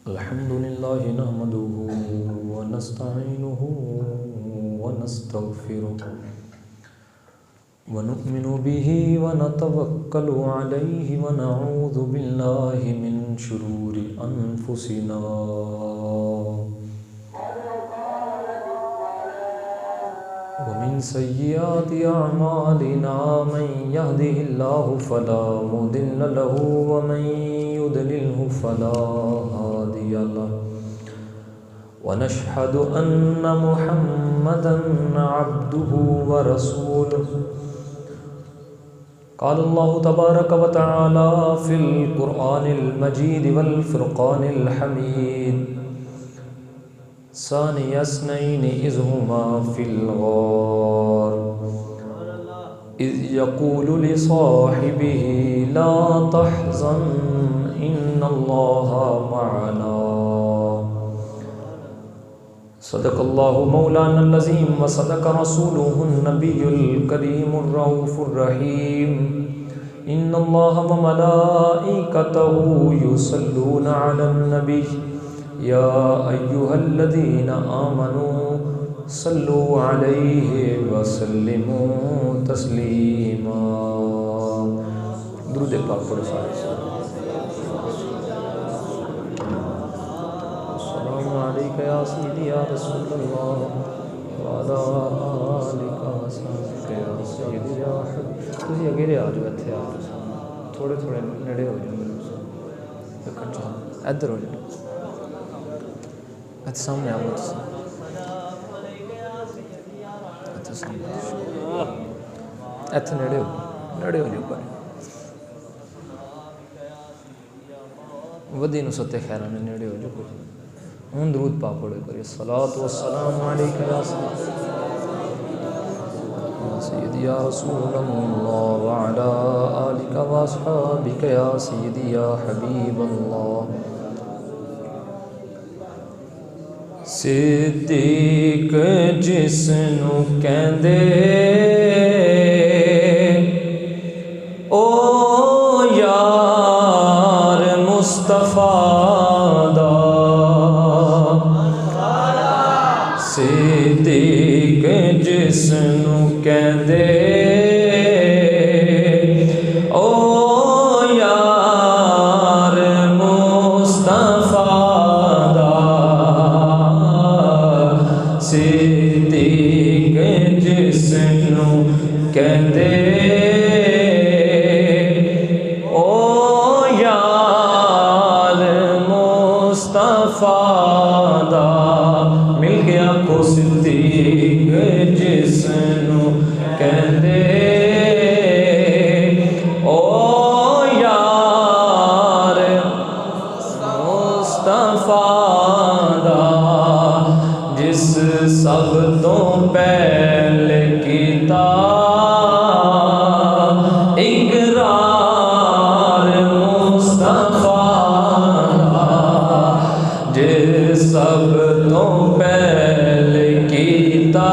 الحمد لله نحمده ونستعينه ونستغفره ونؤمن به ونتوكل عليه ونعوذ بالله من شرور أنفسنا ومن سيئات أعمالنا من يهده الله فلا مضل له ومن يضلله فلا هادي له ونشهد أن محمدا عبده ورسوله قال الله تبارك وتعالى في القرآن المجيد والفرقان الحميد ثاني اثنين إذ هما في الغار إذ يقول لصاحبه لا تحزن إن الله معنا صدق الله مولانا العظيم وصدق رسوله النبي الكريم الرؤوف الرحيم إن الله وملائكته يصلون على النبي يا أيها الذين آمنوا صلوا عليه وسلموا تسليما درود پاک پڑھو سارے السلام علیکم یا سیدی یا رسول اللہ وعلی آلک وصحبک یا سیدی یا حبیب تسی اگے آ جاؤ اتھے آ جاؤ تھوڑے تھوڑے نڑے ہو جاؤ ادھر ہو جاؤ سامنے آؤ اتنے نڑے ہو جاؤ پر ودی نو ستے خیران نڑے ہو جاؤ ہوں درود پاک پڑھو کریے الصلاۃ والسلام علیک یا سیدی یا رسول اللہ وعلی آلک واصحابک یا سیدی یا حبیب اللہ صدیق جس نو کہندے او یار مصطفیٰ دا صدیق جس نو کہندے او یار مصطفیٰ صدیق جس نو کہندے او یار مصطفیٰ دا مل گیا کو صدیق جس نو کہندے او یار مصطفیٰ دا جس سب تو پہلے کیتا اقرار مصطفیٰ جس سب تو پہلے کیتا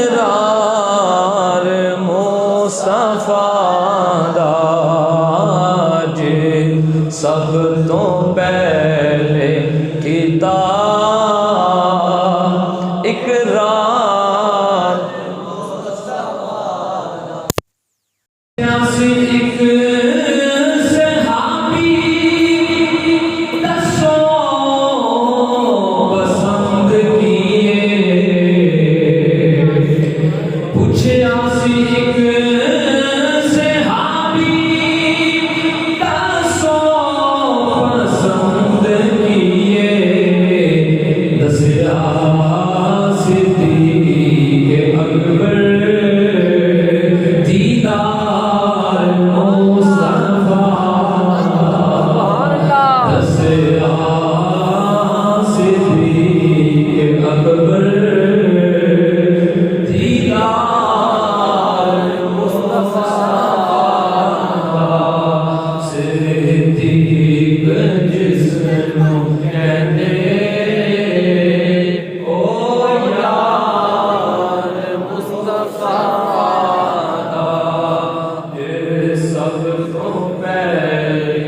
اقرار مصطفیٰ دا جس سب تو پہلے کیتا اقرار ایک صحابی دسو پسند کیے پوچھے آسی ایک صحابی دسو پسند کیے دسیا صدیق اکبر دیدار مصطفیٰ دسیا صدیق اکبر دیدار مصطفیٰ صدیق جس نو کہندے او یار مصطفیٰ دا جس سب تو پہلے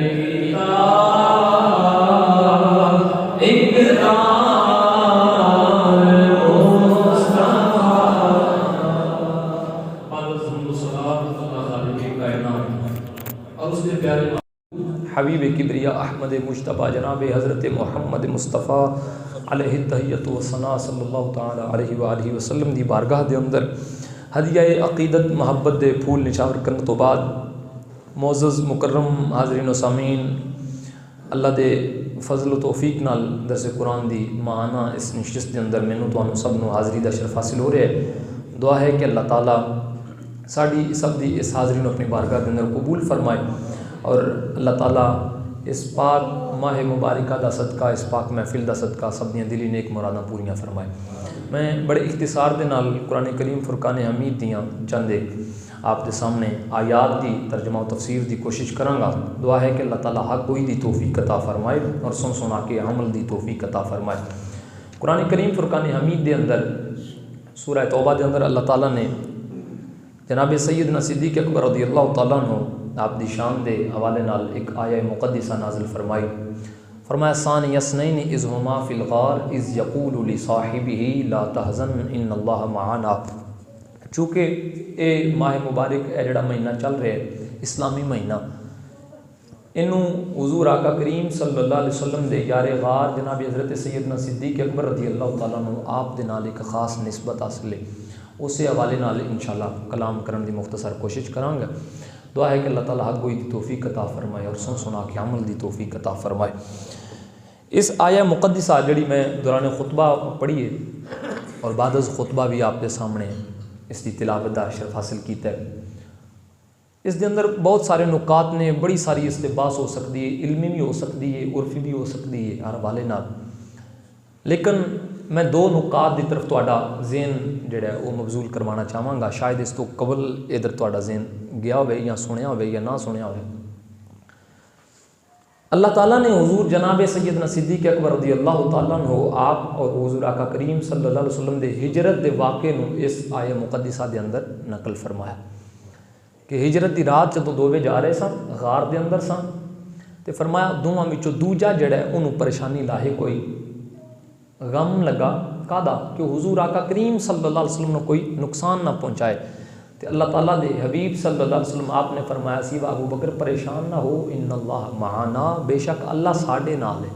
حبیب کبریا احمد مجتبیٰ جناب حضرت محمد مصطفیٰ علیہ التحیۃ والثناء صلی اللہ تعالی علیہ وآلہ وسلم دی بارگاہ دے اندر ہدیہ عقیدت محبت دے پھول نچھاور کرنے تو بعد معزز مکرم حاضرین و سامعین، اللہ دے فضل و توفیق نال درس قرآن دی ماہانہ اس نشست دے اندر مینوں تانوں سب نو حاضری دا شرف حاصل ہو رہا ہے۔ دعا ہے کہ اللہ تعالیٰ ساڑی سب دی اس حاضری نو اپنی بارگاہ دے اندر قبول فرمائے، اور اللہ تعالیٰ اس پاک ماہ مبارکہ دا صدقہ، اس پاک محفل دا صدقہ سب دیاں دلی نیک مراداں پوریاں فرمائے۔ میں بڑے اختصار دے نال قرآن کریم فرقان حمید دیاں چند ایک آپ دے سامنے آیات دی ترجمہ و تفسیر دی کوشش کراں گا۔ دعا ہے کہ اللہ تعالیٰ حق گوئی دی توفیق عطا فرمائے اور سن سنا کے عمل دی توفیق عطا فرمائے۔ قرآن کریم فرقان حمید دے اندر سورہ توبہ دے اندر اللہ تعالیٰ نے جناب سیدنا صدیق اکبر رضی اللہ تعالیٰ عنہ آپ دی شان دے حوالے نال ایک آیہ مقدسہ نازل فرمائی۔ فرمایا ثانی اثنین اذ ہما فی الغار اذ یقول لصاحبہ لا تحزن ان اللہ معنا۔ چونکہ اے ماہ مبارک اے جڑا مہینہ چل رہا ہے اسلامی مہینہ، انہوں حضور آقا کریم صلی اللہ علیہ وسلم دے یار غار جناب حضرت سیدنا صدیق اکبر رضی اللہ تعالیٰ عنہ آپ دے نال ایک خاص نسبت حاصل ہے۔ اسے حوالے نال انشاءاللہ کلام کرن دی مختصر کوشش کراں گا۔ دعا ہے کہ اللہ تعالیٰ حق گوئی دی توفیق عطا فرمائے اور سن سنا کے عمل دی توفیق عطا فرمائے۔ اس آیہ مقدسہ جڑی میں دوران خطبہ پڑھی ہے اور بعد از خطبہ بھی آپ کے سامنے اس دی تلاوت دا شرف حاصل کیتا ہے، اس دے اندر بہت سارے نکات نے، بڑی ساری استباس ہو سکتی ہے، علمی بھی ہو سکتی ہے، عرفی بھی ہو سکتی ہے ہر حوالے نال، لیکن میں دو نکات دی طرف تہاڈا ذہن جڑا ہے وہ مبذول کروانا چاہواں گا۔ شاید اس تو قبل ادھر تہاڈا ذہن گیا ہوئے یا سنیا ہوئے یا نہ سنیا ہوئے۔ اللہ تعالیٰ نے حضور جناب سیدنا صدیق اکبر رضی اللہ تعالیٰ عنہ آپ اور حضور آقا کریم صلی اللہ علیہ وسلم دے ہجرت دے واقعے نو اس آیہ مقدسہ دے اندر نقل فرمایا کہ ہجرت دی رات جدوں دوویں جا رہے سن، غار دے اندر سن، تے فرمایا دوواں وچوں دوجا جڑا ہے انہوں پریشانی لاحق ہوئی، غم لگا کادا کہ حضور آقا کریم صلی اللہ علیہ وسلم نے کوئی نقصان نہ پہنچائے۔ تے اللہ تعالیٰ دے حبیب صلی اللہ علیہ وسلم آپ نے فرمایا سی ابو بکر پریشان نہ ہو، ان اللہ معنا، بے شک اللہ ساڈے نال ہے۔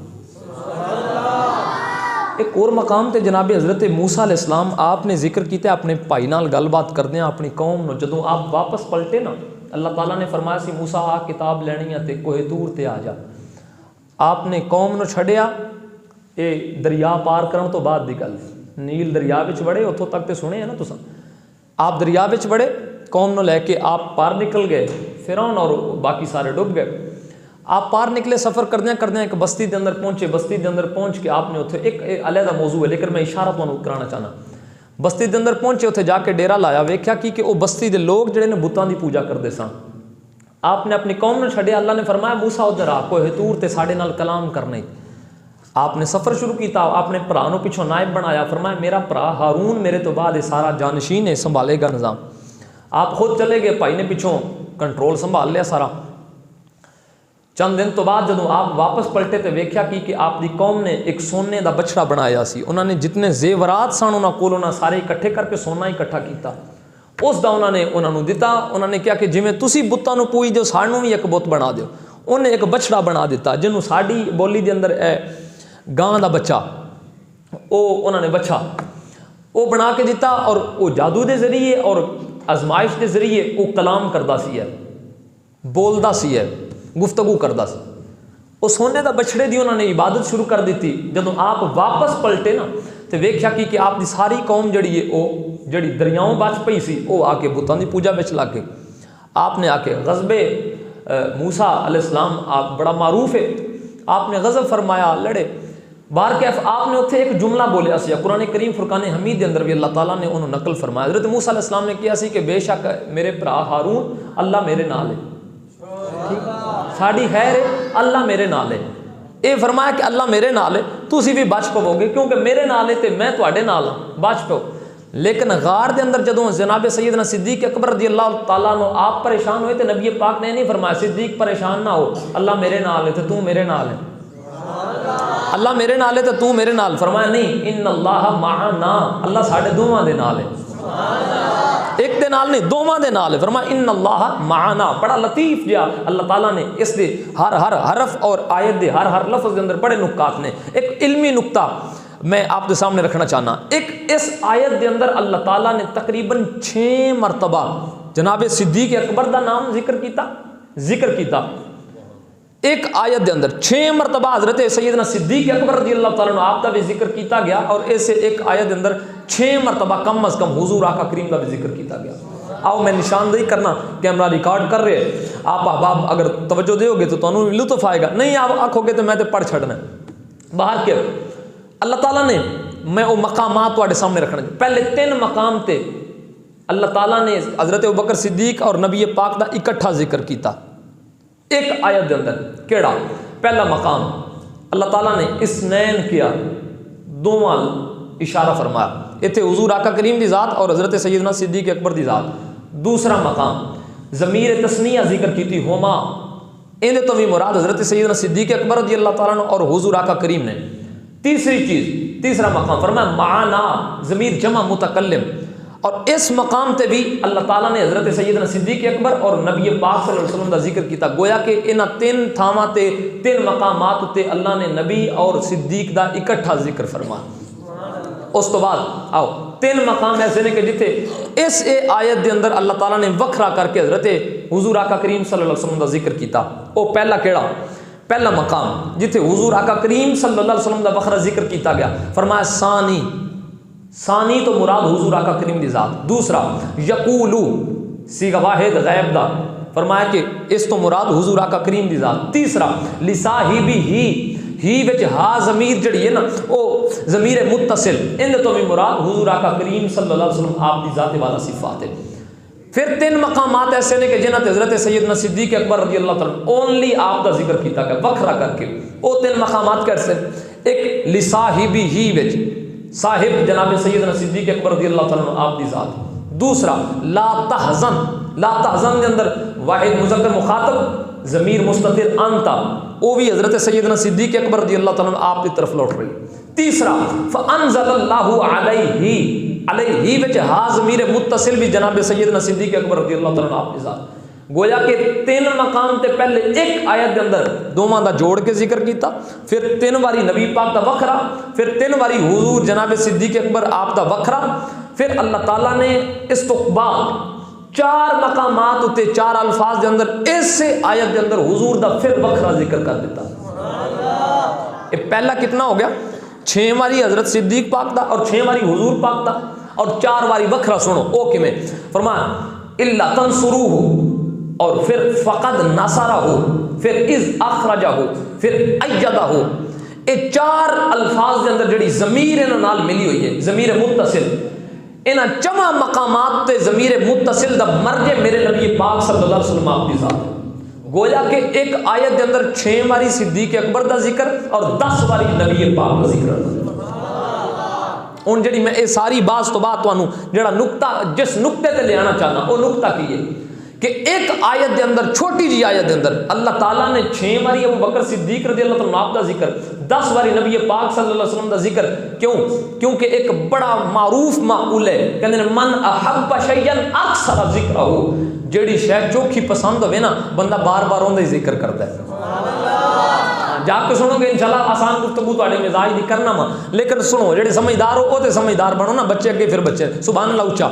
ایک اور مقام تے جناب حضرت موسیٰ علیہ السلام آپ نے ذکر کیتے اپنے بھائی نال گل بات کردے ہیں اپنی قوم نو، جدوں آپ واپس پلٹے نا اللہ تعالیٰ نے فرمایا سی موسیٰ آ کتاب لینی ہے تے کوہ طور تے آ جا۔ آپ نے قوم نو چھڑیا، اے دریا پار کرن تو بعد دی گل، نیل دریا وچ بڑے اتھوں تک تے سنے ہیں نا تساں، آپ دریا وچ بڑے قوم نو لے کے آپ پار نکل گئے، فرعون اور باقی سارے ڈوب گئے۔ آپ پار نکلے، سفر کردیاں کردیاں ایک بستی دے اندر پہنچے، بستی دے اندر پہنچ کے آپ نے اتھے ایک علیحدہ موضوع ہے لیکن میں اشارہ تانوں کرانا چاہنا، بستی دے اندر پہنچے، اتھے جا کے ڈیرا لایا، ویکھیا کہ وہ بستی دے لوگ جڑے نے بتاں دی پوجا کردے سن۔ آپ نے اپنی قوم نو چھڈیا، اللہ نے فرمایا موسیٰ ادھر آ، کوہ طور تے ساڈے نال کلام کرنے۔ آپ نے سفر شروع کیتا، اپنے بھرا نو پیچھوں نائب بنایا، فرمایا میرا بھرا ہارون میرے تو بعد سارا جانشین ہے، سنبھالے گا نظام۔ آپ خود چلے گئے، بھائی نے پیچھوں کنٹرول سنبھال لیا سارا۔ چند دن تو بعد جدوں آپ واپس پلٹے تے ویکھیا کہ آپ دی قوم نے ایک سونے دا بچڑا بنایا سی، انہوں نے جتنے زیورات سن انہاں کول انہاں سارے اکٹھے کر کے سونا اکٹھا کیتا، اس دا انہوں نے دتا۔ انہوں نے کہا کہ جویں تسی بتاں نو پوج دیو سانوں بھی ایک بت بنا دیو۔ انہیں ایک بچڑا بنا دیتا جنوں ساڈی بولی دے اندر گاں دا بچہ، انہوں نے بچہ وہ بنا کے دیتا، اور وہ جادو دے ذریعے اور آزمائش دے ذریعے وہ کلام کردا سی ہے، بولدا سی ہے، گفتگو کردا سی۔ وہ سونے دا بچڑے دی انہوں نے عبادت شروع کر دیتی۔ جدوں آپ واپس پلٹے نا تے ویکھیا کہ آپ دی ساری قوم جڑی ہے وہ جڑی دریاؤں بچ پئی سی وہ آ کے بتاں دی پوجا وچ لگ گئی۔ آپ نے آ کے غضب موسیٰ علیہ السلام آپ بڑا معروف ہے، آپ نے غضب فرمایا، لڑے بارکیف آپ نے اتھے ایک جملہ بولیا سی، قرآن کریم فرقان حمید دے اندر بھی اللہ تعالیٰ نے انہوں نقل فرمایا۔ حضرت موسیٰ علیہ السلام نے کیا سی کہ بے شک میرے بھرا ہارون اللہ میرے نال ہے، ساڑی خیر ہے، اللہ میرے نال ہے۔ اے فرمایا کہ اللہ میرے نال ہے، تسی بھی بچ پو گے کیونکہ میرے نال ہے تے میں تواڈے نال ہاں، بچ پو۔ لیکن غار دے اندر جدوں جناب سیدنا صدیق اکبر رضی اللہ تعالیٰ عنہ آپ پریشان ہوئے تے نبی پاک نے نہیں فرمایا صدیق پریشان نہ ہو، اللہ میرے نال ہے تے تو میرے نال ہے، اللہ میرے نال ہے تے تو میرے نال، فرمایا نہیں ان اللہ معنا، اللہ ساڈے دوواں دے نال ہے۔ ایک دے نال نہیں دوواں دے نال ہے. فرمایا ان اللہ معنا. بڑا لطیف جا اللہ تعالیٰ نے اس دے ہر حرف اور آیت دے ہر لفظ دے اندر بڑے نکات نے. ایک علمی نکتہ میں آپ کے سامنے رکھنا چاہنا. ایک اس آیت دے اندر اللہ تعالیٰ نے تقریباً 6 مرتبہ جناب صدیق اکبر دا نام ذکر کیتا. ایک آیت دے اندر 6 مرتبہ حضرت سیدنا صدیق اکبر رضی اللہ تعالیٰ عنہ آپ کا بھی ذکر کیتا گیا, اور ایسے ایک آیت دے اندر 6 مرتبہ کم از کم حضور آقا کریم کا بھی ذکر کیتا گیا. آؤ میں نشاندہی کرنا, کیمرہ ریکارڈ کر رہے, آپ احباب اگر توجہ دے گے تو تمہیں بھی لطف آئے گا, نہیں آپ آنکھو گے تو میں تے پڑھ چھڑنا. باہر کے اللہ تعالیٰ نے میں وہ مقامات تواڈے سامنے رکھنا. پہلے 3 مقام تے اللہ تعالیٰ نے حضرت ابوبکر صدیق اور نبی پاک دا اکٹھا ذکر کیتا ایک آیت دے اندر. کیڑا پہلا مقام اللہ تعالیٰ نے اسنین کیا, دوواں اشارہ فرمایا, ایتھے حضور آقا کریم دی ذات اور حضرت سیدنا صدیق اکبر دی ذات. دوسرا مقام ضمیر تثنیہ ذکر کیتی ہوما, اندے تو بھی مراد حضرت سیدنا صدیق اکبر رضی اللہ تعالیٰ عنہ اور حضور آقا کریم نے. تیسرا مقام فرمایا معنا ضمیر جمع متکلم, اور اس مقام تے بھی اللہ تعالیٰ نے حضرت سیدنا صدیق اکبر اور نبی پاک صلی اللہ علیہ وسلم کا ذکر کیتا. گویا کہ انہاں 3 تھاواں تے 3 مقامات تے اللہ نے نبی اور صدیق دا اکٹھا ذکر فرمایا. اس تو بعد آؤ 3 مقام ایسے نے کہ جتھے اس آیت دے اندر اللہ تعالیٰ نے وکھرا کر کے حضرت حضور آقا کریم صلی اللہ علیہ وسلم کا ذکر کیتا. وہ پہلا کیڑا پہلا مقام جتھے حضور آقا کریم صلی اللہ علیہ وسلم کا وکھرا ذکر کیتا گیا. فرمایا ثانی تو مراد حضور آقا کریم دی ذات. دوسرا یقولو صیغہ واحد غیب دا, فرمایا کہ اس تو مراد حضور آقا کریم دی ذات. تیسرا لصاحبی ہی وچ ہا ضمیر جڑی ہے نا او ضمیر متصل, ان تو بھی مراد حضور آقا کریم صلی اللہ علیہ وسلم آپ دی ذات والا صفات ہے. پھر 3 مقامات ایسے نے کہ جنہاں تے حضرت سیدنا صدیق اکبر رضی اللہ تعالیٰ اونلی آپ کا ذکر کیتا گیا وکھرا کر کے. او 3 مقامات کیسے؟ ایک لصاحبی ہی وچ صاحب جناب سیدنا صدیق اکبر رضی اللہ تعالیٰ عنہ آپ دی ذات. دوسرا لا تحزن دے اندر واحد مذکر مخاطب ضمیر مستتر انتا, وہ بھی حضرت سیدنا صدیق اکبر رضی اللہ تعالیٰ عنہ آپ کی طرف لوٹ رہی. تیسرا فانزل اللہ علیہ وچ ہا ضمیر متصل بھی جناب سیدنا صدیق اکبر رضی اللہ تعالیٰ عنہ آپ کی ذات. گویا کہ 3 مقام تے پہلے ایک آیت دے اندر دوواں دا جوڑ کے ذکر کیتا, پھر 3 باری نبی پاک دا وکھرا, پھر 3 باری حضور جناب صدیق اکبر آپ دا وکھرا. پھر اللہ تعالیٰ نے استقبال 4 مقامات تے 4 الفاظ دے اندر اس آیت دے اندر حضور دا پھر وکھرا ذکر کر دیتا. یہ پہلا کتنا ہو گیا؟ 6 باری حضرت صدیق پاک دا اور 6 باری حضور پاک دا اور 4 باری وکھرا. سنو او کیویں فرمایا الا تنصروہ, اور پھر فقد نصرہ, پھر اذ اخرجہ, پھر ایدہ. یہ 4 الفاظ دے اندر جڑی ضمیر انہاں نال ملی ہوئی ہے ضمیر متصل, انہاں 4 مقامات تے ضمیر متصل دا مرجع میرے نبی پاک صلی اللہ علیہ وسلم آپ دی ذات. گویا کہ ایک آیت دے اندر 6 باری صدیق اکبر دا ذکر اور 10 باری نبی پاک دا ذکر. ان جڑی میں اے ساری بات تو بعد تانوں جڑا نقطہ جس نقطے تے لے آنا چاہنا وہ نقطہ کی ہے کہ ایک آیت دے اندر چھوٹی جی آیت دے اندر اللہ تعالیٰ نے 6 باری ابو بکر صدیق رضی اللہ تعالیٰ عنہ کا ذکر, 10 باری نبی پاک صلی اللہ علیہ وسلم کا ذکر. کیوں؟ کیونکہ ایک بڑا معروف معقول ہے, کہتے ہیں من احب شیئا اکثر ذکرہ, جیڑی شے چوکھی پسند ہوئے نا بندہ بار بار اون دا ذکر کرتا ہے. جا کے سنو گے انشاءاللہ آسان گفتگو تواڈے مزاج دی کرنا وا, لیکن سنو جڑے سمجھدار ہو او تے سمجھدار بنو نا, بچے اگے پھر بچے. سبحان اللہ اونچا.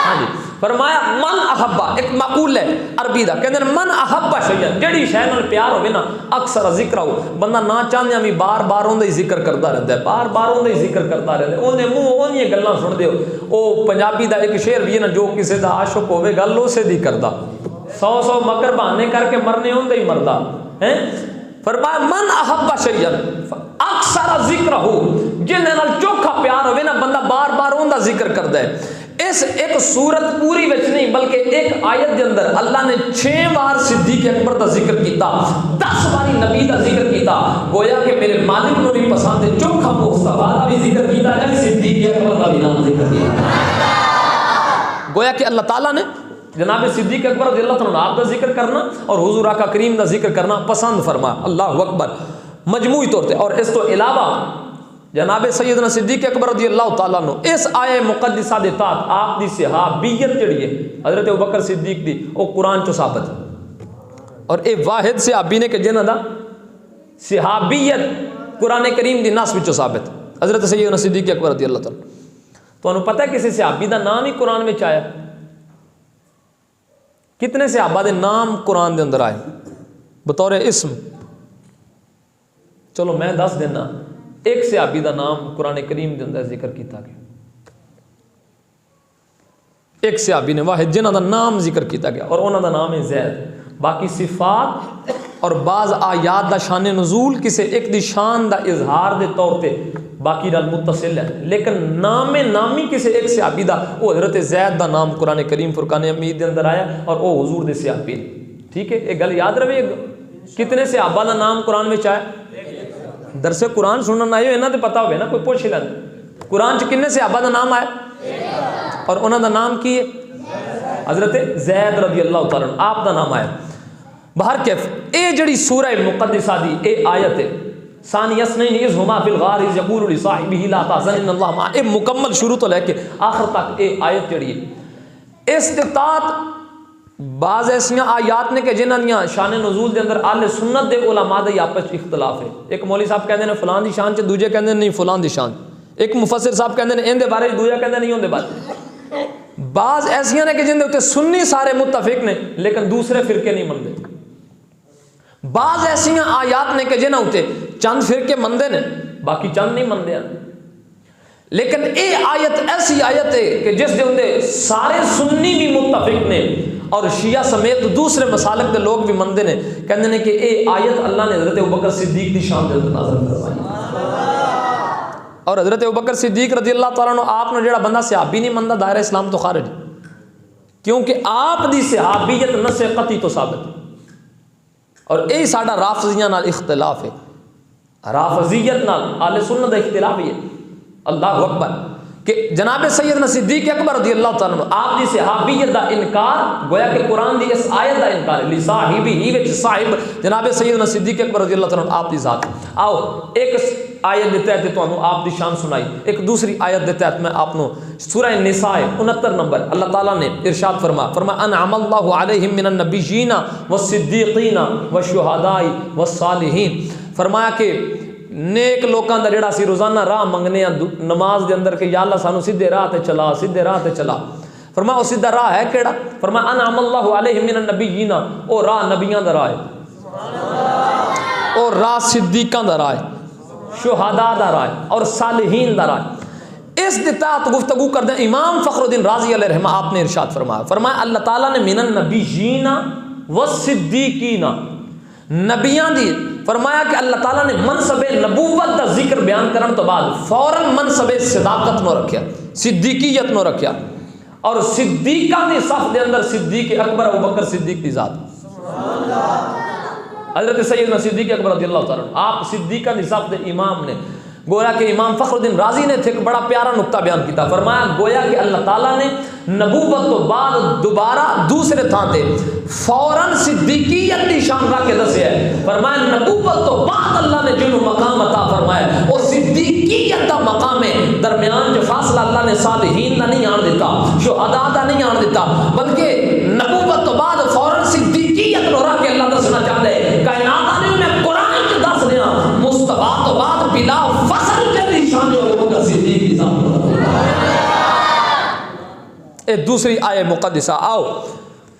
ہاں جی فرمایا من احبا ایک معقول ہے عربی دا, کہندے من احبا شیئا, جڑی شے نال پیار ہوے نا اکثر ذکر ہو, بندہ نہ چاہندیاں بھی بار بار اون دا ذکر کردا رہندا ہے, بار بار اون دا ذکر کردا رہندا ہے. اونے منہ اونیاں گلاں سن دیو. او پنجابی دا ایک شعر بھی ہے نا, جو کسے دا عاشق ہوے گل اسے دی کردا, 100 مکر بہانے کر کے مرنے اون دا ہی مردا ہے. فرمایا من احب شیئا اکثر ذکر ہو, جن نال چوکھا پیار ہوے نا بندہ بار بار اون دا ذکر کردا ہے. اس ایک صورت پوری وچ نہیں بلکہ ایک آیت دے اندر اللہ نے 6 بار صدیق اکبر دا ذکر کیتا, 10 باری نبی دا ذکر کیتا. گویا کہ میرے مالک نو بھی پسند ہے چوکھا مصطفیٰ دا بھی ذکر کیتا ہے, صدیق اکبر دا بھی نام ذکر کیتا. گویا کہ اللہ تعالیٰ نے جناب صدیق اکبر رضی اللہ تعالیٰ عنہ دا ذکر کرنا اور حضور آقا کریم دا ذکر کرنا پسند فرما. اللہ اکبر. مجموعی طور پہ اور اس تو علاوہ جناب سیدنا صدیق اکبر رضی اللہ تعالیٰ عنہ اس آیہ مقدسہ دے تحت آپ دی صحابیت جڑی ہے حضرت ابوبکر صدیق دی او قرآن چو ثابت ہے، اور اے واحد صحابی نے کہ جنہ دا صحابیت قرآن کریم دی نص وچوں ثابت حضرت سیدنا صدیق اکبر رضی اللہ تعالیٰ۔ تو انہوں پتہ ہے کسی صحابی دا نام ہی قرآن میں آیا؟ کتنے صحابہ دے نام قرآن دے اندر آئے بطور اسم؟ چلو میں دس دینا، ایک صحابی دا نام قرآن کریم دے اندر ذکر کیتا گیا، ایک صحابی نے واحد جنہ دا نام ذکر کیتا گیا اور انہوں دا نام ہے زید۔ باقی صفات اور بعض آیات دا شان نزول کسے ایک دی شان دا اظہار دے طور تے باقی نال متصل ہے، لیکن نام نامی کسے ایک صحابی دا وہ حضرت زید دا نام قرآن کریم فرقان حمید دے اندر آیا اور وہ حضور دے صحابی۔ ٹھیک ہے، ایک گل یاد رہے، کتنے صحابہ دا نام قرآن میں آیا؟ درس قرآن سننا آئے انہاں تے پتہ ہوئے نا، کوئی پوچھ ہی لینا قرآن چ کنے صحابہ دا نام آیا اور انہاں دا نام کی ہے؟ حضرت زید رضی اللہ تعالیٰ عنہ آپ دا نام آیا۔ بہر کیف اے جڑی سورہ مقدسہ دی اے آیت ہے ثانی اثنین اذ ہما فی الغار اذ یقول لصاحبہ لا تحزن ان اللہ معنا، اے مکمل شروع تو لے کے آخر تک اے آیت جڑی ہے استطاعت بعض ایسیاں آیات نے کہ جنہاں دیاں شان نزول دے اندر اہل سنت دے علماء دے آپس اختلاف ہے۔ ایک مولوی صاحب کہندے نے فلان دی شان چ، دوجے کہندے نہیں فلان دی شان، ایک مفسر صاحب کہندے نے ان دے بارے، دوجا کہندے نہیں ان دے بارے۔ بعض ایسیاں نے کہ جن دے اوتے سنی سارے متفق نے لیکن دوسرے فرقے نہیں مندے، بعض ایسیاں آیات نے کہ جنہاں اوتے چند فرقے مندے نے باقی چند نہیں مندے ہیں، لیکن اے آیت ایسی آیت ہے کہ جس دے اندے سارے سنی بھی متفق نے اور شیعہ سمیت دوسرے مسالک کے لوگ بھی مندے نے، کہندے نے کہ اے آیت اللہ نے حضرت ابوبکر صدیق دی شان دے اندر نازل فرمائی، اور حضرت ابوبکر صدیق رضی اللہ تعالیٰ عنہ آپ نے جڑا بندہ صحابی نہیں مندا دائرہ اسلام تو خارج، کیونکہ آپ دی صحابیت نص قطعی تو ثابت ہے۔ اور اے ساڈا رافضیاں نال اختلاف ہے، رافضیت نال اہل سنت دا اختلاف ہے۔ اللہ اکبر کہ جناب سیدنا صدیق اکبر رضی اللہ تعالیٰ عنہ آپ دی صحابیت دا انکار گویا کہ قرآن دی اس آیت دا انکار ہے، لصاحبہ ہی وچ صاحب جناب سیدنا صدیق اکبر رضی اللہ تعالیٰ عنہ آپ دی ذات۔ آؤ ایک آیت دے تحت تانوں آپ دی شان سنائی، ایک دوسری آیت دے تحت میں آپ نو سورہ نساء 69 نمبر اللہ تعالیٰ نے ارشاد فرما انعم اللہ علیہم من النبیین والصدیقین والشہداء والصالحین، فرمایا کہ نیک لوکاں دا جڑا سی روزانہ راہ منگنے نماز دے اندر کہ یا اللہ سانو سیدھے راہ تے چلا، سیدھے راہ تے چلا، فرمایا او سیدھا راہ ہے کیڑا؟ فرمایا انعم اللہ علیہم من النبیین، او راہ نبیاں دا راہ ہے، او راہ صدیقاں دا راہ ہے، شہداء دا راہ ہے اور صالحین دا راہ ہے۔ اس دے تحت گفتگو کردے امام فخر الدین رازی علیہ رحمہ آپ نے ارشاد فرمایا اللہ تعالیٰ نے من النبیین والصدیقین، نبیاں دی فرمایا کہ اللہ تعالیٰ نے منصب نبوت دا ذکر بیان کرن تو بعد فوراً منصب صداقت نو رکھیا، صدیقیت نو رکھیا، اور صدیقہ دی صف دے اندر صدیق اکبر ابوبکر صدیق دی ذات، حضرت سیدنا صدیق اکبر رضی اللہ تعالیٰ عنہ آپ صدیقہ دی صف دے امام نے۔ گویا کہ امام فخر الدین رازی نے ایک بڑا پیارا نقطہ بیان کیتا، فرمایا گویا کہ اللہ تعالیٰ نے نبوت تو بعد دوبارہ دوسرے تھان تے فوراً صدیقیت دی شان رکھ کے دسے ہے، فرمایا نبوت تو بعد اللہ نے جنہوں مقام عطا فرمایا اور صدیقیت دا مقام ہے، درمیان جو فاصلہ اللہ نے صالحین دا نہیں آن دیتا، شہداء دا نہیں آن دیتا، بلکہ نبوت تو بعد فوراً صدیقیت نو رکھ کے اللہ دسنا چاہتا ہے کائنات نے میں قرآن کے دس دیا مصطفیٰ تو بعد بلا فصل کے نشان جو ابوبکر صدیق کی ذات۔ اے دوسری آیہ مقدسہ آؤ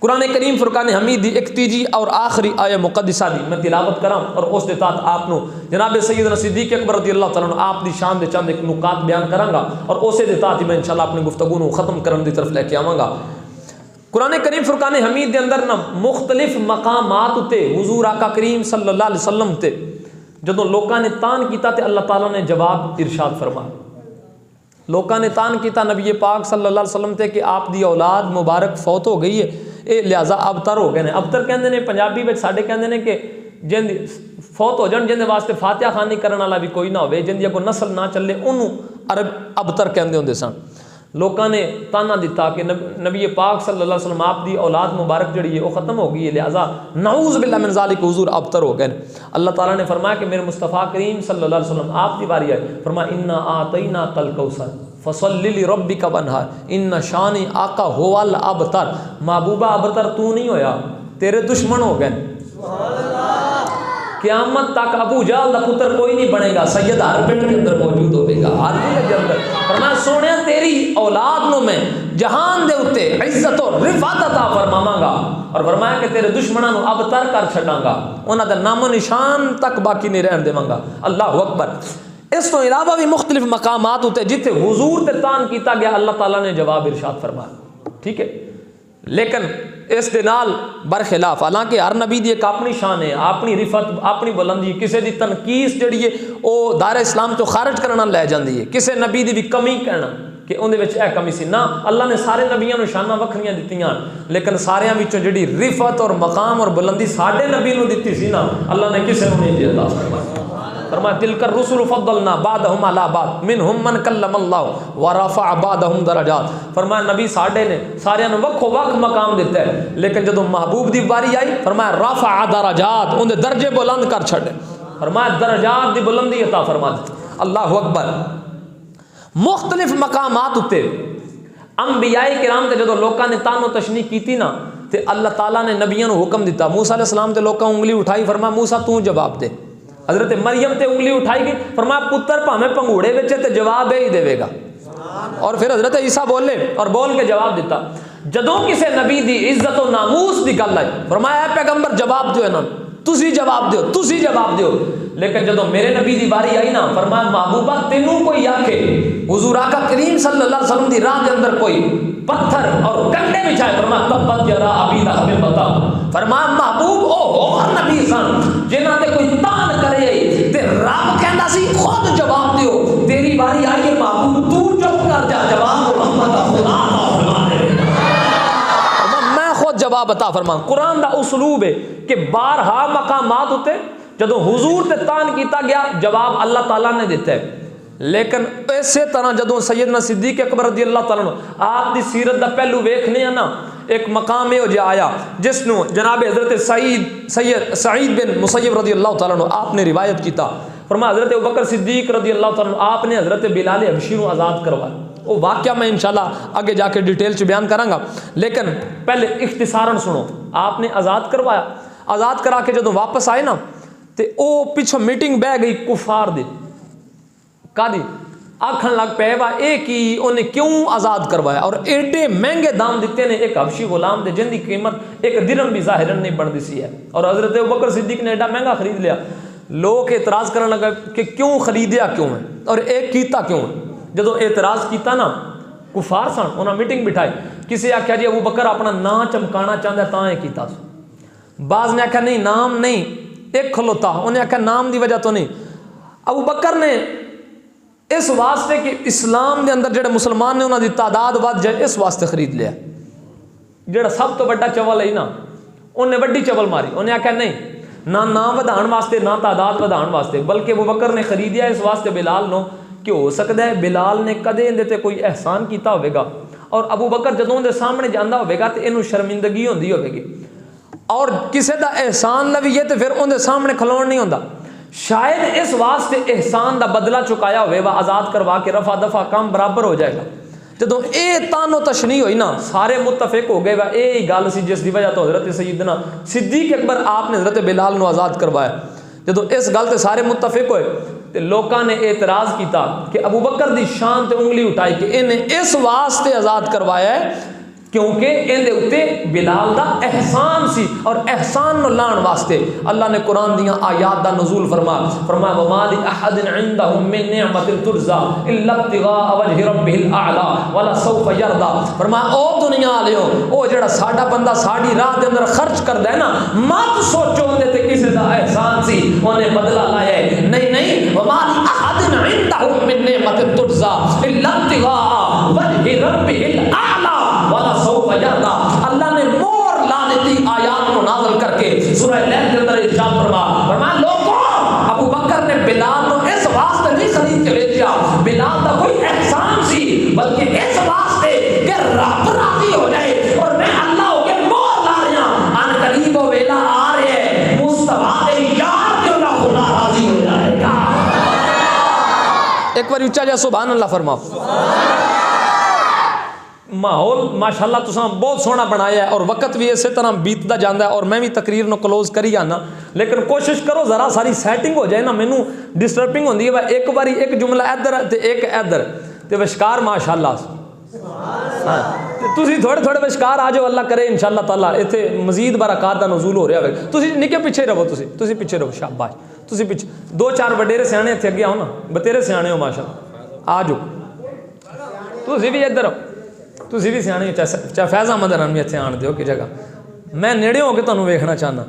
قرآن کریم فرقان حمید دی ایک تیجی اور آخری آیہ مقدسہ دی میں تلاوت کراں اور اس دے تحت آپ نو جناب سیدنا صدیق اکبر رضی اللہ تعالیٰ عنہ آپ دی شان دے چند ایک نکات بیان کراں گا اور اسے دے تحت میں انشاءاللہ اپنی گفتگو نو ختم کرن دی طرف لے کے آواں گا۔ قرآن کریم فرقان حمید دے اندر نا مختلف مقامات تے حضور آقا کریم صلی اللہ علیہ وسلم تے جدوں لوکاں نے تان کیتا تے اللہ تعالیٰ نے جواب ارشاد فرمایا، لوکاں نے تان کیتا نبی پاک صلی اللہ علیہ وسلم تے کہ آپ دی اولاد مبارک فوت ہو گئی ہے، اے لہذا ابتر ہو گئے نے۔ ابتر کہندے نے پنجابی وچ ساڈے کہندے نے کہ جن فوت ہو جان جن دے واسطے فاتحہ خوانی کرن والا بھی کوئی نہ ہوے، جن دی کوئی نسل نہ چلے، اونوں عرب ابتر کہندے ہوندے سن۔ لوکاں نے تانا دیتا کہ نبی پاک صلی اللہ علیہ وسلم آپ دی اولاد مبارک جڑی ہے وہ ختم ہو گئی ہے، لہٰذا نعوذ باللہ من ذالک حضور ابتر ہو گئے۔ اللہ تعالیٰ نے فرمایا کہ میرے مصطفیٰ کریم صلی اللہ علیہ وسلم آپ کی باری آئی، فرمایا انا آتیناک الکوثر فصلی لربک وانحر ان شانی آقا هو الابتر۔ محبوبہ ابتر تو نہیں ہویا، تیرے دشمن ہو گئے۔ قیامت تک ابو جہل کا پتر کوئی نہیں بنے گا، سید ہر پنڈ کے اندر موجود ہوے گا، ہر پنڈ کے اندر۔ فرمایا سونے تیری اولاد نو میں جہان دے اتے عزت و رفعت عطا فرماواں گا، اور فرمایا کہ تیرے دشمناں نو ابتر کر چھڈاں گا، انہاں دا نام و نشان تک باقی نہیں رہن دیواں گا۔ اللہ اکبر۔ اس تو علاوہ بھی مختلف مقامات ہوتے جتھے حضور تے تان کیتا گیا، اللہ تعالیٰ نے جواب ارشاد فرمایا، ٹھیک ہے۔ لیکن اس دے نال برخلاف، حالانکہ ہر نبی دی ایک اپنی شان ہے، اپنی رفعت، اپنی بلندی، کسی دی تنقیس جڑی ہے وہ دائرہ اسلام تو خارج کرنا لے جاندی ہے، کسی نبی دی بھی کمی کہنا کہ اون دے وچ اے کمی سی نہ، اللہ نے سارے نبیاں نو شاناں وکھریاں دتیاں، لیکن ساریاں وچوں جڑی رفعت اور مقام اور بلندی ساڈے نبی نو دتی سی نا، اللہ نے کسے نو نہیں عطا فرمائی۔ فرمایا تلک الرسل فضلنا بعضهم على بعض منهم من کلم اللہ ورفع بعضهم درجات۔ فرمایا نبی ساڈے نے سارے نو وکھو وکھ مقام دیتا ہے، لیکن جدوں محبوب دی باری آئی فرمایا رفع درجات، ان دے درجے بلند کر چھڑے، فرمایا درجات دی بلندی عطا فرما دی۔ اللہ اکبر۔ مختلف مقامات اتے انبیاء کرام تے جدوں لوکاں نے تانو تشنیع کیتی نا تے اللہ تعالیٰ نے نبیوں نو حکم دیتا، موسیٰ علیہ السلام تے لوکاں انگلی اٹھائی، فرمایا موسیٰ تو جواب دے۔ حضرت مریم تے انگلی اٹھائی گئی، فرمایا پتر پاویں پنگوڑے وچ تے جواب ہی دے گا۔ اور پھر حضرت عیسیٰ بولے اور بول کے جواب دیتا۔ جدوں کسے نبی دی عزت و ناموس دی گل آئی، فرمایا اے پیغمبر جواب دیو انہاں، تسی جواب دیو، تسی جواب دیو۔ لیکن جدوں میرے نبی دی باری آئی نا، فرمایا محبوبہ تینوں کوئی آکھے حضور آقا کریم صلی اللہ علیہ وسلم دی راہ دے اندر کوئی پتھر اور کنڈے بچھائے، فرمایا تبت یدا ابی لہب بتا۔ فرمایا محبوب او نبی سن جنہاں تے کوئی تان کرے تے رب کہندا سی خود جواب دیو، تیری باری آئی ہے محبوب تو چپ کر جا، جواب محمد خدا فرما دے، میں خود جواب عطا فرما۔ قرآن دا اسلوب ہے کہ بارہا مقامات ہوتے جدوں حضور تے تان کیتا گیا جواب اللہ تعالیٰ نے دیتا ہے، لیکن اسی طرح جدوں سیدنا صدیق اکبر رضی اللہ تعالیٰ عنہ آپ دی سیرت دا پہلو ویکھنے ہیں نا، ایک مقام یہ جو آیا جس نو جناب حضرت سعید بن مسیب رضی اللہ تعالیٰ عنہ آپ نے روایت کیتا، فرمایا حضرت ابوبکر صدیق رضی اللہ تعالیٰ عنہ آپ نے حضرت بلال حبشی کو آزاد کروایا۔ وہ واقعہ میں انشاءاللہ آگے جا کے ڈیٹیل چ بیان کراں گا، لیکن پہلے اختصاراً سنو۔ آپ نے آزاد کروایا، آزاد کرا کے جدوں واپس آئے نا تے او پیچھے میٹنگ بہ گئی کفار دی، کا دی آکھن لگ پے وا اے کی انہیں کیوں آزاد کروایا، اور ایڈے مہنگے دام دیتے نے ایک حبشی غلام دے جن دی قیمت ایک درہم بھی ظاہراً نہیں بن دی سی ہے، اور حضرت ابوبکر صدیق نے ایڈا مہنگا خرید لیا۔ لوگ اعتراض کرنے لگا کہ کیوں خریدیا کیوں ہے اور ایک کیتا کیوں ہے۔ جدو اعتراض کیتا نا کفار سن، انہاں میٹنگ بٹھائی، کسی آکھیا جی ابوبکر اپنا نام چمکانا چاہتا ہے تاں یہ کیتا سو، بعض نے آکھیا نہیں نام نہیں ایک کھلوتا، انہیں آکھیا نام دی وجہ تو نہیں۔ ابوبکر نے اس واسطے کہ اسلام دے اندر جڑے مسلمان نے انہاں دی تعداد ود جائے اس واسطے خرید لیا، جڑا سب تو بڑا چول ہے نا انہیں بڑی چول ماری، انہیں آکھیا نہیں نہ نام ودھان واسطے نہ تعداد ودھان واسطے، بلکہ ابوبکر نے خریدیا اس واسطے بلال نو کہ ہو سکتا ہے بلال نے کدے اندے تے کوئی احسان کیتا ہوئے گا، اور ابوبکر جدوں دے سامنے جاندا ہوئے گا تے انہوں شرمندگی ہوندی ہوئے گی، اور کسے دا احسان لویے تے پھر ان دے سامنے کھلون نہیں ہوندا، شاید اس واسطے احسان دا بدلہ چکایا ہوئے وا آزاد کروا کے رفع دفع کام برابر ہو جائے گا۔ جدوں اے تانو تشنیع ہوئی نا سارے متفق ہو گئے وا اے ہی گل سی جس دی وجہ تو حضرت سیدنا صدیق اکبر آپ نے حضرت بلال نو آزاد کروایا۔ جدوں اس گل تے سارے متفق ہوئے تے لوکاں نے اعتراض کیتا کہ ابوبکر دی شان تے انگلی اٹھائی کہ انہیں اس واسطے آزاد کروایا ہے کیونکہ ان دے اتے بلال دا احسان سی، اور احسان نو لان واسطے اللہ نے قرآن دیاں آیات دا نزول فرمایا وما لأحد عندهم من نعمت تجزا الا ابتغاء وجه ربه الاعلى ولا سوف يرضى۔ فرمایا او دنیا والےو او جڑا ساڈا بندہ ساڈی راہ دے اندر خرچ کردا ہے نا مت سوچو اندے تے کسے دا احسان سی انہیں بدلہ لایا ہے، نہیں وما لأحد عندهم من نعمت تجزا الا ابتغاء وجه ربه الاعلى ولا سوف يرضى۔ اللہ نے مور لعنتی آیات کو نازل کر کے سورہ لیل کے اندر ارشاد فرمایا لوگوں ابوبکر نے بلال کو اس واسطے نہیں خرید کے بیچا، بلال کا کوئی احسان سی بلکہ اس واسطے ایک بار اچھا جا سبحان اللہ فرماؤ. ماحول ماشاءاللہ تساں بہت سونا بنایا ہے اور وقت بھی اسی طرح بیتتا جاتا ہے اور میں بھی تقریر نو کلوز کری جانا, لیکن کوشش کرو ذرا ساری سیٹنگ ہو جائے نا. مینوں ڈسٹربنگ ہوندی ہے ایک باری ایک جملہ ادھر تے ایک ادھر تے وشکار ماشاءاللہ. ہاں تسی تھوڑے تھوڑے وشکار آ جاؤ, اللہ کرے انشاءاللہ تعالیٰ اتنے مزید برکات دا نزول ہو رہا ہے. تسی نکے پیچھے رہو, تسی پیچھے رہو, شاباش. تسی پیچھے 2-4 وڈیرے سیانے اتنے اگے آؤ نا, بتیرے سیانے ہو ماشاءاللہ, آ جاؤ. تسی بھی ادھر آؤ, تسی بھی سیانے ہو, چاہے فیض احمد رن بھی اتنے آن دیو کی جگہ, میں نیڑے ہو کے تمہیں ویکھنا چاہنا.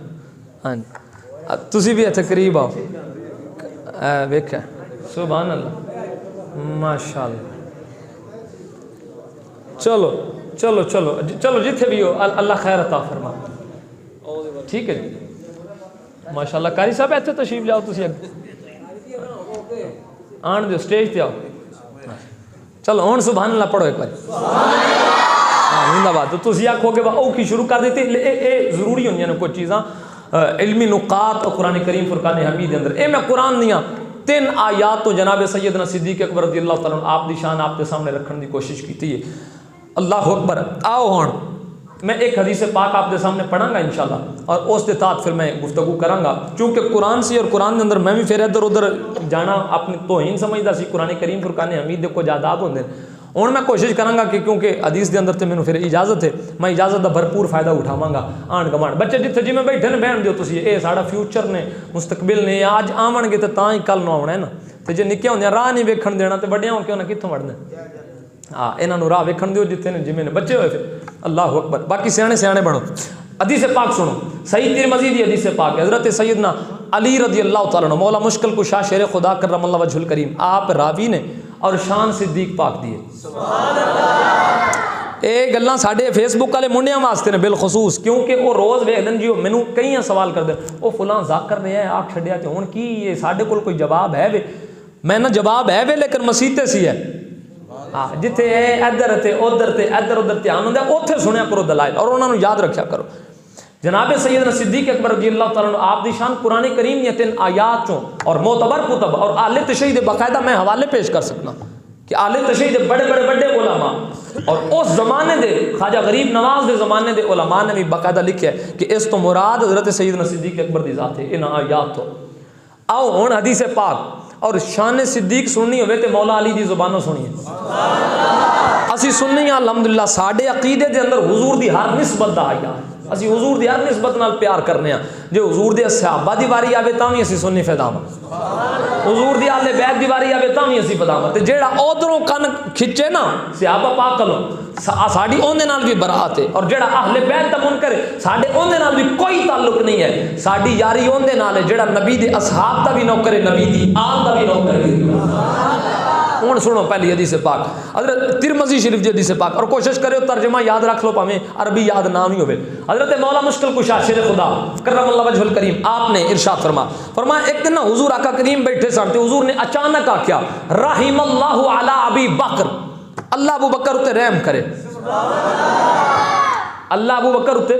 ہاں تسی بھی اتنے قریب آؤ. ویکھا سبحان اللہ ماشاءاللہ. چلو چلو چلو چلو جتھے بھی ہو اللہ خیر عطا فرما. ٹھیک ہے جی ماشاءاللہ. قاری صاحب ایتھے تشریف جاؤ, تسی آن دیو سٹیج تے آؤ. چلو ہن سبحان اللہ پڑھو ایک بار. زندہ باد. تو تسی آکھو کہ او کی شروع کر دیتی, اے ضروری ہوندیاں نے کچھ چیزاں علمی نقاط اور قرآن کریم فرقان حمید اندر. اے میں قرآن دیاں 3 آیات تو جناب سیدنا صدیق اکبر رضی اللہ تعالیٰ عنہ آپ دی شان آپ کے سامنے رکھنے دی کوشش کی ہے. اللہ اکبر. آؤ ہون میں ایک حدیث پاک آپ کے سامنے پڑھاں گا انشاءاللہ, اور اس کے تحت پھر میں گفتگو کراں گا, چونکہ قرآن سی اور قرآن کے اندر میں بھی پھر ادھر ادھر جانا اپنی توہین سمجھدا سی. قرآن کریم فرقان حمید دے کچھ آداب ہوندے. ہوں میں کوشش کراں گا کہ کیونکہ حدیث دے اندر تے مینوں پھر اجازت ہے, میں اجازت دا بھرپور فائدہ اٹھاواں گا. آن گمان بچے جتھے جی میں بیٹھے نے بہن دیو تسی, اے ساڈا فیوچر نے مستقبل نے, آج آون گے تے تاں ہی کل نو آونا ہے نا. تے جے نکے ہوندے راہ نہیں ویکھن دینا تے بڑیاں ہو کے انہاں کتھوں وڑنا. ہاں انہاں نوں راہ ویکھن دیو جتھے نے جویں نے بچے ہوئے پھر. اللہ اکبر. باقی سیانے سیانے بنو. حدیث پاک سنو, صحیح ترمذی دی حدیث پاک, حضرت سیدنا علی رضی اللہ تعالیٰ عنہ مولا مشکل کشا شیر خدا کرم اللہ وجہ الکریم, آپ راوی نے اور شان صدیق پاک دیے. سبحان اللہ. اے گلاں ساڈے فیس بک والے منڈیاں واسطے نے بالخصوص, کیونکہ وہ روز ویکھدن جی مینوں کئی سوال کردے, او فلاں ذاکر رہا ہے آکھ چھڈیا تے ہن کی یہ ساڈے کول کوئی جواب ہے وے. میں نہ جواب ہے وے لیکن مسیتے سی ہے. ہاں جتھے ادھر تے ادھر تے ادھر ادھر دھیان ہوندا اوتھے سنیا کرو دلائل اور انہاں نوں یاد رکھیا کرو. جناب سیدنا صدیق اکبر رضی اللہ تعالیٰ عنہ آپ دی شان قرآن کریم یہ 3 آیات چوں اور معتبر کتب اور اہل تشریح دے باقاعدہ میں حوالے پیش کر سکنا کہ اہل تشریح دے بڑے بڑے بڑے علماء اور اس زمانے دے خواجہ غریب نواز دے زمانے دے علماء نے بھی باقاعدہ لکھیا ہے کہ اس تو مراد حضرت سیدنا صدیق اکبر دی ذات ہے ان آیات تو. آؤ ہن حدیث پاک اور شان صدیق سننی ہوئے تے مولا علی دی زبانوں سنیے. اسی سننی الحمدللہ ساڈے عقیدے دے اندر حضور دی ہر نسبت دا آیا, اسی حضور دی ہر نسبت نال پیار کرنے ہیں. جو حضور دے صحابہ دی واری آوے تاں وی اسی سنی فداواں, حضور دی اہل بیت دی واری آوے تاں وی اسی فداواں. تے جیڑا ادھروں کن کھچے نا صحابہ پاک کلوں ساڈی اون دے نال بھی برات ہے, اور جیڑا اہل بیت دا منکر ہے ساڈے اون دے نال بھی کوئی تعلق نہیں ہے. ساڈی یاری اون دے نال ہے جیڑا نبی دے اصحاب دا بھی نوکر ہے, نبی دی آل دا بھی نوکر ہے. ہوں سنو پہلی حدیث پاک حضرت ترمذی شریف دی حدیث پاک, اور کوشش کرو ترجمہ یاد رکھ لو پاویں عربی یاد نہ بھی ہوے. حضرت مولا مشکل کشا شیر خدا کرم اللہ وجہ الکریم آپ نے ارشاد فرمایا ایک دن نا حضور آقا کریم بیٹھے سن تے حضور نے اچانک آکھیا رحم اللہ علی ابی بکر, اللہ ابو بکر تے رحم کرے, اللہ ابو بکر تے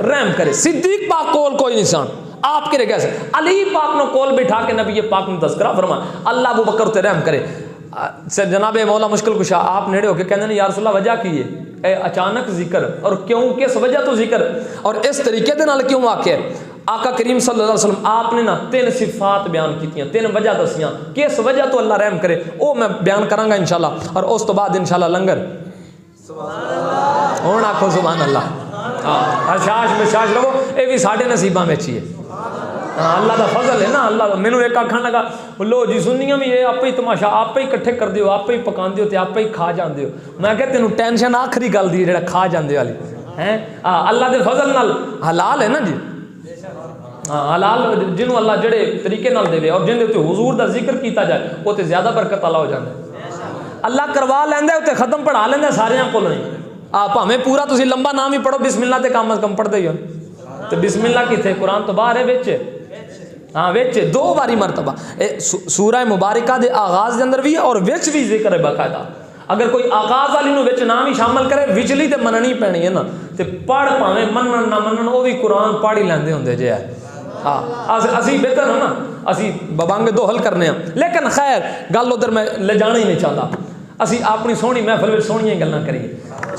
رحم کرے. صدیق پاک کول کوئی نہیں سن, آپ کے رہ گئے علی پاک نو کول بٹھا کے نبی پاک نے تذکرہ فرمایا اللہ ابو بکر تے رحم کرے. جناب مولا مشکل کشا آپ نیڑے ہو کے کہندے نے یا رسول اللہ وجہ کی ہے, اے اچانک ذکر اور کیوں, کس وجہ تو ذکر اور اس طریقے دے نال کیوں واقع ہے. آقا کریم صلی اللہ علیہ وسلم آپ نے نا 3 صفات بیان کیتیاں, 3 وجہ دسیاں کس وجہ تو اللہ رحم کرے, او میں بیان کراں گا انشاءاللہ, اور اس تو بعد انشاءاللہ لنگر. سبحان اللہ. ہن آکھو سبحان اللہ. ہاں حشاش بشاش رہو, اے بھی ساڈے نصیباں وچ ہی ہے. اللہ دا فضل ہے نا. اللہ مینوں ایک آکھن لگا لو جی سنیاں بھی یہ آپ ہی تماشا آپ ہی کٹھے کر دیو, آپ ہی پکان دیو تے آپ ہی کھا جان دیو. میں کہ تینوں ٹینشن آخری گل دی جڑا کھا جان دے والی ہیں. اللہ دے فضل نال حلال ہے نا جی, حلال جنوں اللہ جڑے طریقے نال دے اور جن دے تے حضور دا ذکر کیتا جائے وہ تے زیادہ برکت والا ہو جاندا ہے. اللہ کروا لیندا ہے تے ختم پڑھا لیندا ساریاں کول نہیں. بھاویں پورا تسی لمبا نام ہی پڑھو بسم اللہ تے کم از کم پڑھدے ہی ہو. تے بسم اللہ کیتھے قرآن تو باہر ہے وچ, ہاں وچ 2 باری مرتبہ سورہ مبارکہ دے آغاز دے اندر بھی ہے اور وچ بھی ذکر ہے باقاعدہ. اگر کوئی آغاز والی نو وچ نام ہی شامل کرے وچلی تے مننی پینی ہے نا, تے پڑھ پاویں منن نہ منن او بھی قرآن پڑھ ہی لیندے ہوندے جے. ہاں اسی بہتر ہے نا، اسی ببانگے دو حل کرنے ہیں، لیکن خیر گل ادھر میں لے جانا ہی نہیں چاہتا، اسی اپنی سونی محفل میں سونی گلاں کریے۔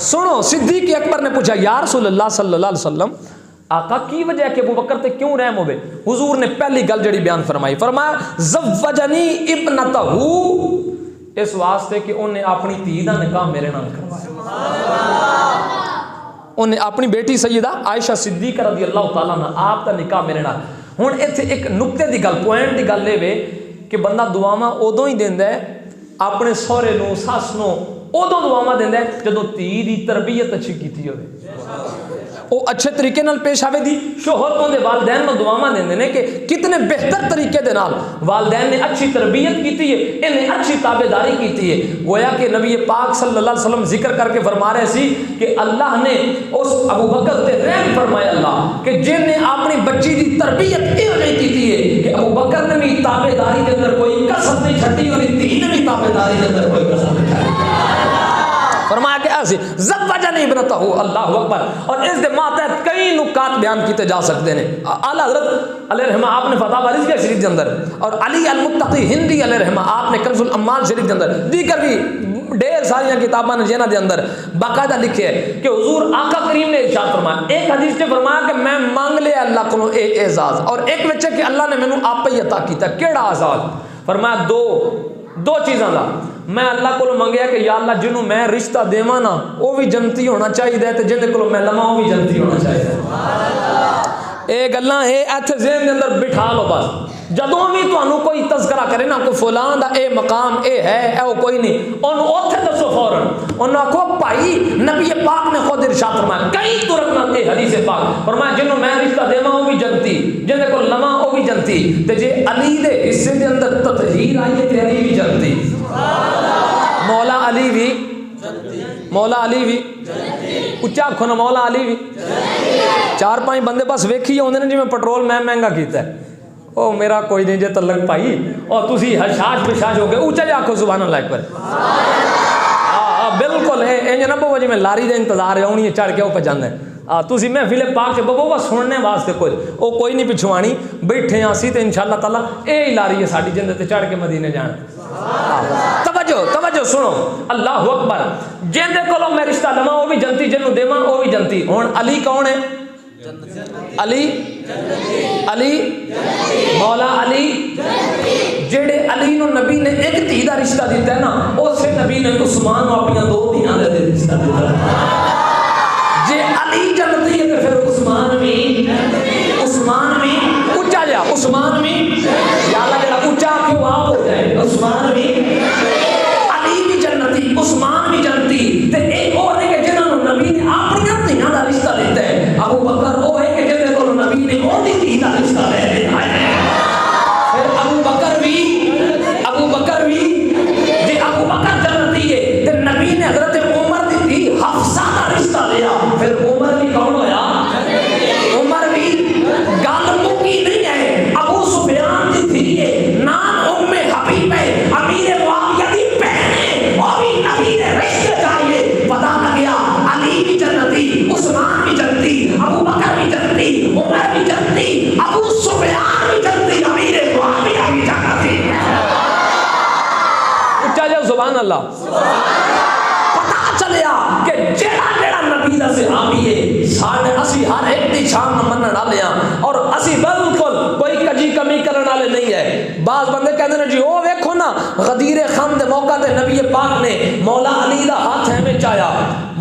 سنو، صدیق اکبر نے پوچھا یا رسول اللہ صلی اللہ علیہ وسلم، آقا کی وجہ ہے کہ ابو بکر تے کیوں رحم ہوئے؟ حضور نے پہلی گل جڑی بیان فرمائی، فرمایا زوجنی ابنتہ، اس واسطے کہ انہیں اپنی دھی دا نکاح میرے نال کروایا، انہیں اپنی بیٹی سیدہ عائشہ صدیقہ رضی اللہ تعالیٰ عنہ آپ دا نکاح میرے نال۔ ہن ایتھے ایک نقطے دی گل، پوائنٹ دی گل لے کہ بندہ دعاواں ادوں ہی دیندا ہے اپنے سہرے نو ساس نو، ادوں دعاواں دیندا ہے جدوں دھی دی تربیت اچھی کیتی ہوے، وہ اچھے طریقے نال پیش آوے دی۔ شوہر اون دے والدین نو دعاواں دیندے نے کہ کتنے بہتر طریقے دے نال والدین نے اچھی تربیت کیتی ہے، انہیں اچھی تابعداری کیتی ہے۔ گویا کہ نبی پاک صلی اللہ علیہ وسلم ذکر کر کے فرما رہے سی کہ اللہ نے اس ابو بکر تے رحم فرمایا اللہ کہ جن نے اپنی بچی دی تربیت یہ نہیں کیتی ہے کہ ابو بکر نے بھی تابعداری کے اندر کوئی کسر نہیں چھٹی اور دین نے بھی تابعداری کے اندر کوئی کسر نہیں چھٹی۔ فرمایا کہ ایسے زوجنی ابنتہ، اللہ اکبر۔ اور اس دے ماتحت کئی نکات بیان کیتے جا سکتے ہیں۔ اعلیٰ حضرت علیہ رحمہ آپ نے فتح رضویہ شریف کے اندر، اور علی المتقی ہندی علیہ رحمہ آپ نے کنز الامال شریف کے اندر، دیگر بھی ڈھیر ساری کتاباں نے جنہاں دے اندر باقاعدہ لکھے ہے کہ حضور آقا کریم نے ارشاد فرمایا، ایک حدیث نے فرمایا کہ میں مانگ لیا اللہ کو اے اعزاز، اور ایک وچ کہ اللہ نے مینوں آپ ہی عطا کیتا۔ کیڑا اعزاز؟ فرمایا دو چیزاں دا میں اللہ کو منگیا کہ یا اللہ جنوں میں رشتہ دیواں نا وہ بھی جنتی ہونا چاہیے تے جہدے کولوں میں لواں وہ بھی جنتی ہونا چاہیے۔ اے گلاں اے ایتھے ذہن دے اندر بٹھا لو بس، جدوں بھی تانوں کوئی تذکرہ کرے نا کوئی فلاں دا اے مقام اے ہے اے وہ کوئی نہیں، اونوں اوتھے دسو فوراً، انہاں کو بھائی نبی پاک نے خود ارشاد فرمایا کئی طرق نال اے حدیث پاک فرمایا جنوں میں رشتہ دیواں وہ بھی جنتی، جہدے کول لواں وہ بھی جنتی، تے جے علی دے حصے دے اندر تطہیر آئی تے علی بھی جنتی، مولا علی بھی مولا علی بھی اچھا آکھو نا مولا علی بھی۔ چار پانچ بندے بس ویکھی ہوندے نے جی میں پٹرول میں مہنگا کیتا ہے، او میرا کوئی نہیں جے تعلق پائی، اور تسی حشاش بشاش ہو گئے، اونچا جا آکھو سبحان اللہ اکبر۔ بالکل انج نہ بو جی میں لاری دے انتظار ہے اونی چڑھ کے او پہ جاندا ہے، تسی محفل پاک سے بابا سننے واسطے کوئی نہیں پچھوانی بیٹھے ہاں سی تے انشاءاللہ تعالی اے لاری ہے ساڈی جندے تے چڑھ کے مدینے جان۔ توجہ سنو، اللہ اکبر۔ جن دے کولوں میں رشتہ لواں وہ بھی جنتی، جنوں دیواں وہ بھی جنتی۔ ہن علی کون ہے؟ علی مولا علی، جڑے علی نو نبی نے ایک دھی دا رشتہ دیتا ہے نا، اسے نبی نے عثمان نو اپنی دو دھیاں دے رشتہ دیتا ہے۔ جے علی جنتی ہے تے پھر عثمان بھی اونچا جا، عثمان بھی یا اللہ جڑا اونچا کیوں آپ ہو جائے، عثمان بھی علی بھی جنتی، عثمان بھی جنتی۔ تے ایک اور ہے کہ جنہاں نو نبی نے اپنی دھیاں دا رشتہ دیتا ہے، ابو بکر وہ ہے کہ جنہاں کو نبی نے اونی دھی دا رشتہ لے لیا ہے۔ پھر ابو بکر بھی جی ابو بکر جنتی ہے تے نبی نے حضرت عمر دی تھی حفصہ دا رشتہ لیا، پھر عمر بھی کون ہویا؟ عمر بھی گل مکی نہیں ہے، ابو سفیان دی تھی ہے نام ام حبیب ہے، امیر معاویہ دی بہن ہے، وہ بھی نبی نے رشتے چاہیے، پتہ لگیا علی بھی جنتی، عثمان بھی جنتی، ابو بکر بھی جنتی، عمر بھی جنتی، ابو سفیان بھی جنتی، امیر معاویہ بھی جنتی۔ اچھا جاؤ سبحان اللہ۔ پتہ چلیا کہ جیڑا نبی دا صحابی ہے ساڈے اسی ہر ایک دی شان منن والے ہاں، اور اسی بالکل کوئی کجی کمی کرن والے نہیں ہے۔ بعض بندے کہندے نے جی او ویکھو نا غدیر خم دے موقع تے نبی پاک نے مولا علی دا ہاتھ ہے میں چایا،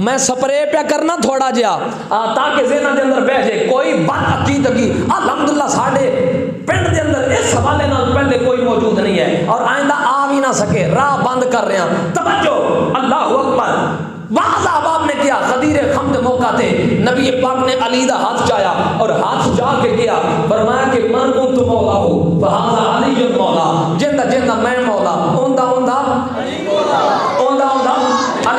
میں سپرے پہ کرنا تھوڑا جیا تاکہ ذہن دے اندر بیٹھ جائے کوئی بد عقیدگی الحمدللہ ساڈے پنڈ دے اندر اس حوالے نال پہلے کوئی موجود نہیں ہے، اور آئندہ آ بھی نہ سکے، راہ بند کر رہے ہیں۔ توجہ اللہ اکبر۔ بعض احباب نے کیا غدیر خم دے موقع تے نبی پاک نے علی دا ہاتھ چایا اور ہاتھ چا کے کیا، فرمایا کہ من کنت مولا ہو فہذا علی مولا، جندہ میں مولا، اوندا علی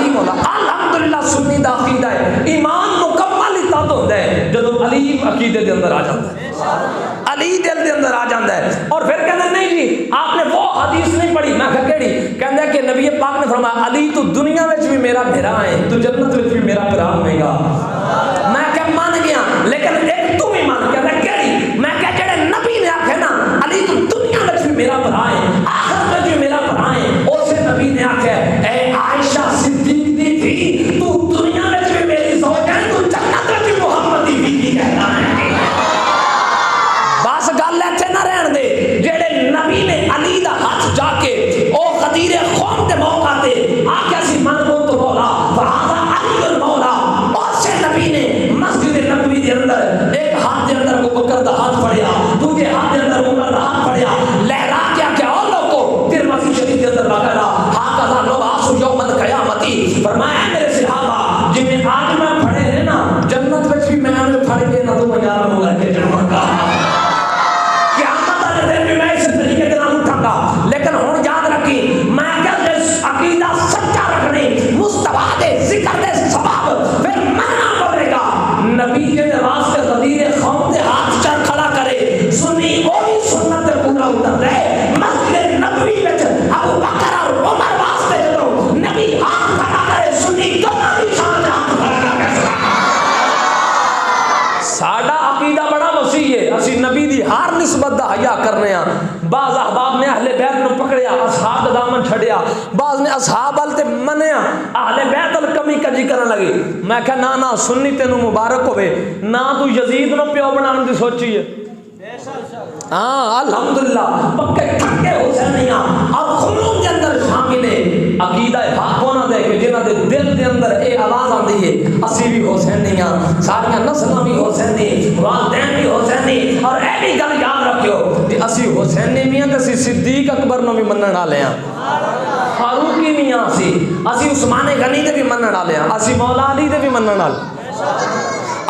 مولا۔ الحمدللہ سنی دا عقیدہ ہے، ایمان مکمل ہی تد ہوتا ہے جدو علی عقیدے دے اندر آ جاتا ہے، علی دل دے اندر آ جاتا ہے۔ اور پھر کہتے ہیں نہیں جی آپ نے وہ حدیث نہیں پڑھی، میں کہا کیڑی؟ کہتا ہے کہ نبی پاک نے فرمایا علی تو دنیا وچ بھی میرا بھرا ہے، تو جنت وچ بھی میرا بھرا ہوئے گا۔ میں کہ مان گیا، لیکن ایک تو بھی مان، کہتا ہے کیڑی؟ میں کہ جڑے گل ایتھے نہ رہن دے جڑے نبی نے علی دا ہاتھ جا کے او غدیر قوم دے موقع تے آکھیا سی من کو تو مولا فہذا علی المولا، اسے نبی نے مسجد نبوی دے اندر ایک ہاتھ دے اندر ابو بکر دا ہاتھ پڑیا، دوسرے ہاتھ دے اندر عمر دا ہاتھ پڑیا، لہرا کے کہ او لوگو ترمذی شریف دے اندر باقاعدہ ہاکذا نبعث یوم القیامتی، فرمایا میرے صحابہ جن میں آج میں پڑھے ہیں نا جنت وچ بھی میں نے پڑھ کے نہ تو مجارا ہو گئے جنوں کا قیامت والے دن بھی میں اس طریقے سے نہ اٹھاں گا، لیکن ہن یاد رکھی میں کہ جس عقیدہ سچا رکھنے مصطفیٰ دے ذکر دے سبب پھر مننا پڑے گا نبی کے واسطے غدیر قوم دے ہاتھ چر کھڑا کرے سنی وہی سنت تے پورا اتر رہے مسجد نبوی وچ ابو بکر اور عمر واسطے جدوں نبی ہاتھ کھڑا کرے سنی دونوں دی شان ہاتھ کھڑا کرے ساڈا عقیدہ بڑا وسیع ہے، اسی نبی دی ہر نسبت دا حیا کرنے ہاں۔ بعض احباب نے اہل بیت نو پکڑیا اصحاب دا دامن چھڑیا، بعض نے اصحاب ال تے منیا اہل بیت ال کمی کجی کرن لگے، میں کہا نا نا سنی تینو مبارک ہوئے نہ تو یزید نو پیو بنان دی سوچی ہے، ہاں الحمدللہ پکے ٹھکے حسینیاں اور خلوم کے اندر شامل ہے، عقیدہ حق ہونا دے کہ جنہ دے دل دے اندر اے آواز آندی ہے اسی بھی حسینیاں ساریاں نسلاں بھی حسینی والدین بھی حسینی، اور اے بھی گل یاد رکھیو کہ اسی حسینی میاں تے اسی صدیق اکبر نو بھی منن والے ہاں، فاروقی میاں اسی عثمان غنی دے بھی منن والے ہاں، اسی مولا علی دے بھی منن والے۔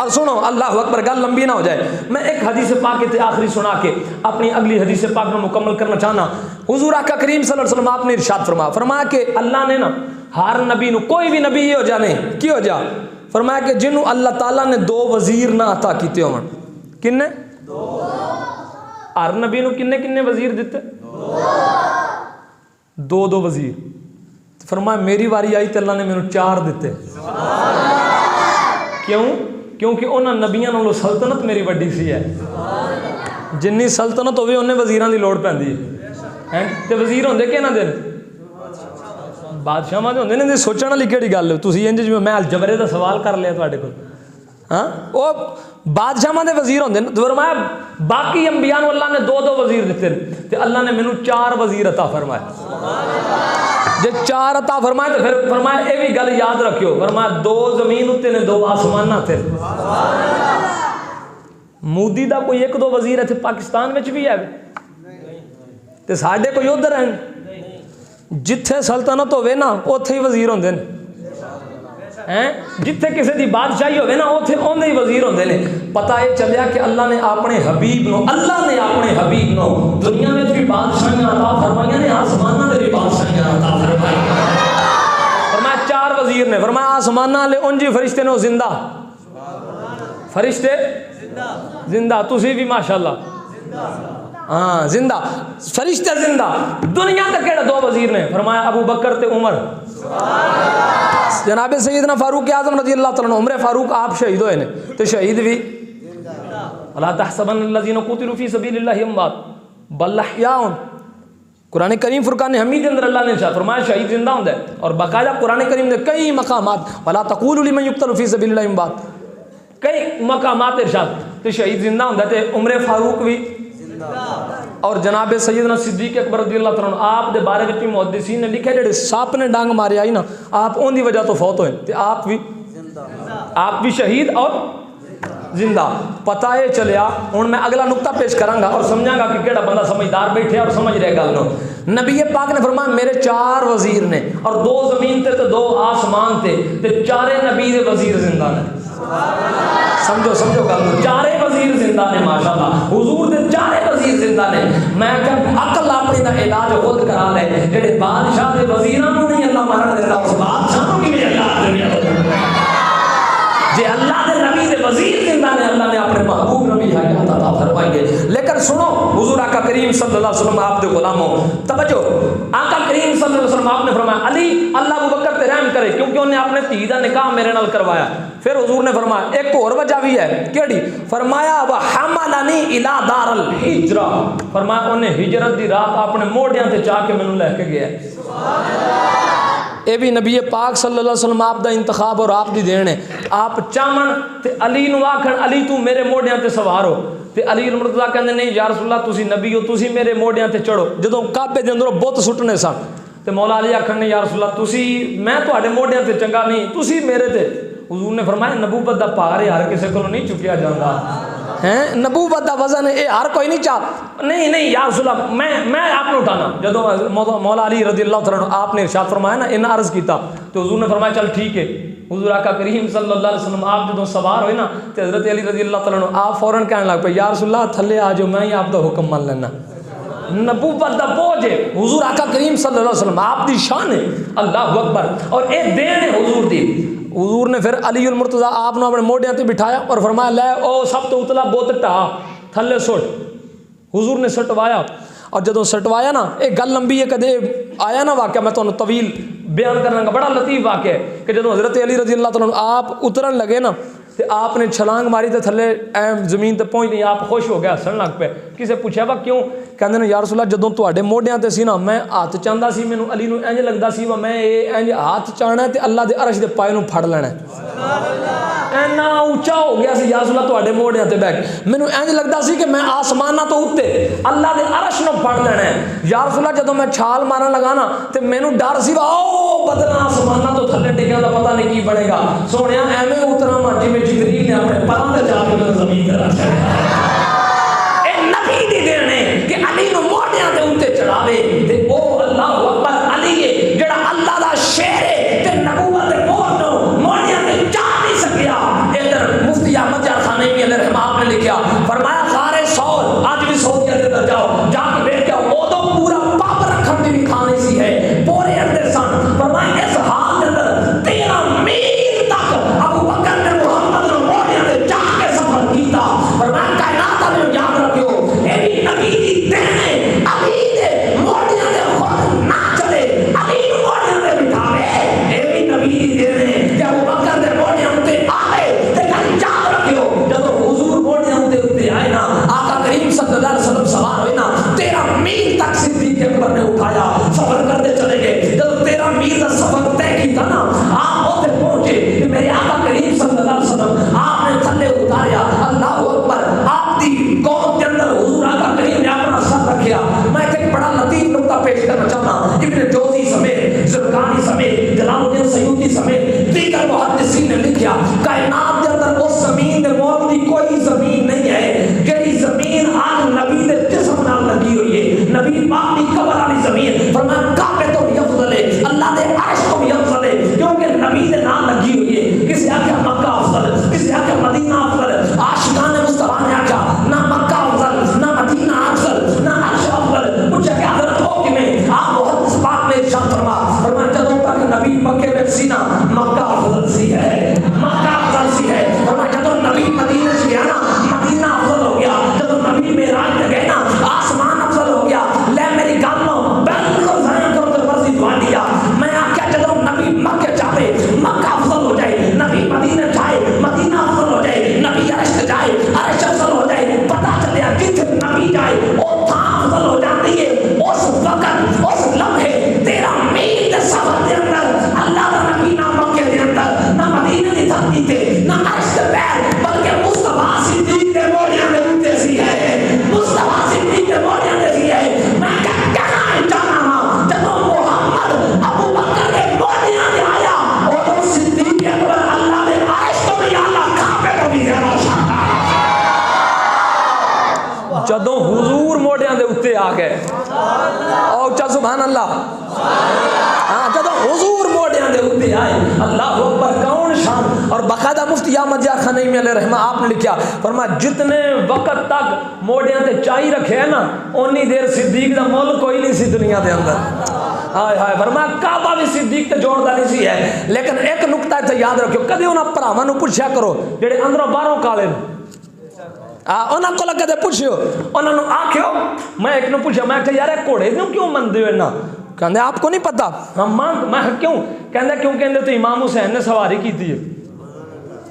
اور سنو اللہ اکبر گل لمبی نہ ہو جائے، میں ایک حدیث پاک تے آخری سنا کے اپنی اگلی حدیث پاک میں مکمل کرنا چاہنا۔ حضور آقا کریم صلی اللہ علیہ وسلم آپ نے ارشاد فرمایا کہ اللہ نے نا ہر نبی نو کوئی بھی نبی یہ ہو جانے کی ہو جا، فرمایا کہ جنہوں اللہ تعالیٰ نے 2 وزیر نہ عطا کیتے ہون، کنے؟ ہر نبی نو کنے وزیر دیتے؟ 2 وزیر، فرمایا میری واری آئی تے اللہ نے میرے 4 دیتے، کیوں؟ کیونکہ انہاں نبیاں نالوں سلطنت میری وڈی سی ہے، جنی سلطنت ہوئے انہیں وزیران دی لوڑ پہندی ہے، تے وزیر ہوندے کہ نہ دے بادشاہ ماں دے ہوندے نے سوچنا والی کیڑی گل ہے، تسی انج جویں میں الجبرے دا سوال کر لیا تواڈے کول، ہاں او بادشاہ ماں دے وزیر ہوندے نے، فرمایا باقی انبیاء نو اللہ نے 2 وزیر دیتے تے اللہ نے مینوں 4 وزیر عطا فرمایا، جے 4 عطا فرمائے تو پھر فرمایا اے بھی گل یاد رکھیو، فرمایا 2 زمین ہوتے نے 2 آسمانہ تھے، مودی دا کوئی 1-2 وزیر ہے تھے پاکستان میں بھی ہے تے ساڑھے کوئی ادھر ہیں، جتھے سلطنت ہوئے نا اوتھے ہی وزیر ہوندے نے، جتھے کسی دی بادشاہی ہوئے نا اوتھے اوندے ہی وزیر ہوندے نے۔ پتہ یہ چلیا کہ اللہ نے اپنے حبیب نو دنیا میں بھی بادشاہیاں عطا فرمائیاں نے، آسمانہ دے بھی بادشاہیاں عطا فرمائیاں، فرمایا 4 وزیر نے، فرمایا آسمانہ والے انجی فرشتے نے زندہ، فرشتے زندہ، تسی بھی ماشاءاللہ ہاں زندہ، فرشتے زندہ، دنیا تک کیڑا 2 وزیر نے، فرمایا ابو بکر تے عمر، جناب سیدنا فاروق اعظم رضی اللہ تعالیٰ عنہ، عمر فاروق آپ شہید ہوئے نے تو شہید بھی وَلَا تَحْسَبَنَّ الَّذِينَ قُتِلُوا فِي سَبِيلِ اللَّهِ أَمْوَاتٌ بَلْ أَحْيَاءٌ، قرآن کریم فرقان حمید اندر اللہ نے فرمایا شہید زندہ ہوتا ہے، اور باقاعدہ قرآن کریم نے کئی مقامات وَلَا تَقُولُوا لِمَنْ يُقْتَلُ فِي سَبِيلِ اللَّهِ أَمْوَاتٌ کئی مقامات ارشاد تو شہید زندہ ہوتا ہے، عمر فاروق بھی، اور جناب سیدنا صدیق اکبر رضی اللہ تعالیٰ عنہ آپ دے بارے میں محدثین نے لکھے جڑے ساپ نے ڈانگ مارے آئی نا آپ ان دی وجہ تو فوت ہوئے تے آپ بھی شہید اور زندہ۔ پتہ یہ چلیا ہن میں اگلا نقطہ پیش کراں گا اور سمجھاں گا کہ کیڑا بندہ سمجھدار بیٹھے اور سمجھ رہے گل نو۔ نبی پاک نے فرمایا میرے 4 وزیر نے، اور 2 زمین تے 2 آسمان تے 4 نبی دے وزیر زندہ نے، سمجھو گل، 4 وزیر زندہ نے، ماشاءاللہ حضور دے 4 وزیر زندہ نے۔ میں کہ عقل اپنی دا علاج خود کرا لے، جڑے بادشاہ دے وزیراں نوں نہیں اللہ مرن دیتا اس بادشاہ نوں کیویں اللہ دنیا جے اللہ دے نبی دے وزیر زندہ نے، اللہ نے اپنے محبوب نبی حیات عطا فرمائی ہے۔ لیکن سنو حضور آقا کریم صلی اللہ علیہ وسلم آپ دے غلاموں توجہ، آقا کریم صلی اللہ علیہ وسلم آپ نے فرمایا علی اللہ ابو بکر تے رحم کرے کیونکہ انہیں اپنے دھی دا نکاح میرے نال کروایا۔ پھر حضور نے فرمایا ایک اور وجہ بھی ہے، کیڑی؟ فرمایا وحملنی الی دار الحجرہ، فرمایا انہیں ہجرت دی رات اپنے موڈیاں تے چاہ کے مینوں لے کے گیا ہے۔ اے بھی نبی پاک صلی اللہ علیہ وسلم آپ دا انتخاب اور آپ دی دین ہے۔ آپ چاہن تے علی نو آکھن علی تو میرے موڈیاں تے سوار ہو، تے علی المرتضی کہندے نہیں یا رسول اللہ تسی نبی ہو تسی میرے موڈیاں تے چڑھو جدوں کعبے دے اندروں بت سٹنے سن تے مولا علی آکھن نے یا رسول اللہ تسی میں تواڈے موڈیاں تے چنگا نہیں تسی میرے تے حضور نے فرمایا نبوت دا پار ہر کسے کولوں نہیں چکیا جاندا ہیں نبوت دا وزن اے ہر کوئی نہیں چاہ نہیں یا رسول اللہ میں آپ نے اٹھانا جدوں مولا علی رضی اللہ تعالیٰ عنہ آپ نے ارشاد فرمایا نا انہاں عرض کیتا تو حضور نے فرمایا چل ٹھیک ہے حضور آقا کریم صلی اللہ علیہ وسلم آپ جدوں سوار ہوئے نا تے حضرت علی رضی اللہ تعالیٰ عنہ آپ فوراً کہنے لگ پے یا رسول اللہ تھلے آ جاؤ میں ہی آپ دا حکم مان لینا نبوت دا بوجھ ہے حضور آقا کریم صلی اللہ علیہ وسلم آپ دی شان ہے اللہ اکبر اور اے دین ہے حضور دی حضور نے پھر علی المرتضی آپ نے اپنے موڈیاں تے بٹھایا اور فرمایا لے او سب تو اتلا بت ٹا تھلے سٹ حضور نے سٹوایا اور جدوں سٹوایا نا ایک گل لمبی ہے کدے آیا نا واقعہ میں تانوں طویل بیان کرنا گا بڑا لطیف واقعہ ہے کہ جدوں حضرت علی رضی اللہ تعالیٰ عنہ آپ اترن لگے نا تے آپ نے چھلانگ ماری تے تھلے زمین تے پہنچ نہیں آپ خوش ہو گیا ہسن لگ پے کسے پوچھا وا کیوں کہندے نے یا رسول اللہ جدوں تواڈے موڈیاں تے سی نا میں ہاتھ چاہندا سی مینوں علی نوں انج لگدا سی وا میں انج ہاتھ چاہنا تے اللہ دے عرش دے پائے نوں پھڑ لینا اینا اونچا ہو گیا سی یا رسول اللہ تواڈے موڈیاں تے بیٹھ مینوں انج لگدا سی کہ میں آسماناں تو اوتے اللہ دے عرش نوں پھڑ لینا ہے یا رسول اللہ جدوں میں چھال مارن لگا نا تے مینوں ڈر سی وا او بدنا آسماناں تو تھلے ڈگیاں دا پتہ نہیں کی بنے گا سونیا ایویں اترا ماں جویں جبریل نے اپنے پراں تے جا کے زمین تے رکھ اے نبی دی دین ہے کہ علی نوں موڈیاں دے اوتے چڑھاوے تے او اللہ اکبر علی ہے جڑا اللہ دا شیر ہے تے نبوت دے موڈیاں تے چا نہیں سکیا ادھر مفتی احمد جان خانیمی علیہ رحمہ آپ نے لکھیا فرمایا غار سور آج بھی سعودیہ دے اندر جاؤ جا کے بیٹھ کے او تو پورا پاپ رکھن دی بھی کھانے سی ہے پورے اندر سن فرمایا اس حال دے اندر 13 میل تک ابو بکر نے محمد نوں موڈیاں تے چا کے سفر کیتا فرمایا کائنات والے یاد رکھو اے بھی نبی دی دین ہے علی دے موڈیاں تے خود نہ چلے علی نوں موڈیاں تے بٹھاوے اے بھی نبی دی دین ہے کہ ابو بکر دے موڈیاں تے آئے تے کل یاد رکھو جدوں حضور موڈیاں تے آئے نا آقا کریم صلی اللہ علیہ وسلم سوار ہوئے نا 13 میل تک صدیق اکبر نے اٹھایا سفر کرتے چلے گئے جب 13 میل کا سفر طے کیتا نا آپ اوتے پہنچے کہ میرے آقا کریم صلی اللہ علیہ وسلم آپ نے تھلے اتاریا اللہ اکبر آپ دی قوم کے اندر حضور آقا کریم نے اپنا سر رکھیا میں ایک بڑا لطیف نقطہ پیش کرنا چاہتا ہوں ابن جوزی سمیت زرقانی سمیت جلال الدین سیوطی سمیت دیگر محدثین نے لکھیا کائنات کے اندر اس زمین دے موت دی کوئی زمین نہیں ہے جڑی زمین آج نبی دے جسم نال لگی ہوئی ہے نبی پاک دی قبر والی زمین فرمایا کعبے تو بھی افضل ہے اللہ دے عرش تو بھی افضل ہے کیونکہ نبی دے نام لگی ہوئی ہے کسی آکھیا مکہ افضل کسی آکھیا مدینہ افضل عاشقان مصطفیٰ نے آکھیا نہ مکہ افضل نہ مدینہ افضل نہ عرش افضل پوچھا کہ حضرت ہو کہ میں آپ محدث پاک میں ارشاد فرمایا جدوں تک نبی مکے میں سی نا مکہ افضل سی ہے مکہ افضل سی ہے فرمایا جدوں نبی مدینہ سے گیا نا مدینہ افضل ہو گیا جدوں نبی معراج تے گئے نا آسمان افضل ہو گیا لے میری گل نو بالکل ضائع کرو تے مرضی دعا دیا میں آکھیا جدوں نبی مکے جاوے مکہ افضل ہو جائے نبی مدینہ جائے مدینہ افضل ہو جائے نبی عرش تے جائے عرش افضل ہو جائے پتہ چلیا جتھے نبی جائے او تھاں افضل ہو جاتی ہے اس وقت اس لمحے 13 میل دے سفر دے اندر اللہ دا نبی نہ مکے دے اندر نہ مدینہ دی دھرتی تے نہ عرش تے پیر بلکہ مصطفیٰ صدیق دے موڈیاں دے اوتے سی ہے مصطفیٰ صدیق دے موڈیاں دے سی ہے میں کہنا چاہنا ہاں جدوں محمد ابو بکر دے موڈیاں تے آیا اودوں صدیق اکبر اللہ دے عرش تو بھی اللہ کعبے تو بھی زیادہ شان جدوں حضور موڈیاں دے اوتے آ گئے او چا سبحان اللہ ہاں جدوں حضور موڈیاں دے اوتے آئے اللہ اکبر کون شان اور باقاعدہ مفتی احمد جان خانیمی علیہ رحمہ آپ نے لکھیا فرمایا جتنے وقت تک موڈیاں تے چائی رکھے ہے نا اونی دیر صدیق دا مول کوئی نہیں سی دنیا دے اندر ہائے ہائے فرمایا کعبہ بھی صدیق تے جوڑدا نہیں سی ہے لیکن ایک نقطہ تے یاد رکھو کدی انہاں بھراواں نوں پوچھیا کرو جڑے اندروں باہروں کالے انہاں کو لگے پوچھو انہوں نے آکھو میں ایک نے پوچھا میں کہ یار گھوڑے کیوں مندے ہو نا کہندے آپ کو نہیں پتا ہم مان میں کیوں کہندے کیوں کہندے تو امام حسین نے سواری کی تھی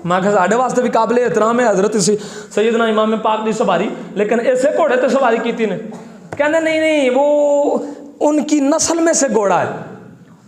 میں کہ ساڈے واسطے بھی قابل احترام ہے حضرت سیدنا امام پاک دی سواری لیکن ایسے گھوڑے تے سواری کی نے کہندے نہیں وہ ان کی نسل میں سے گھوڑا ہے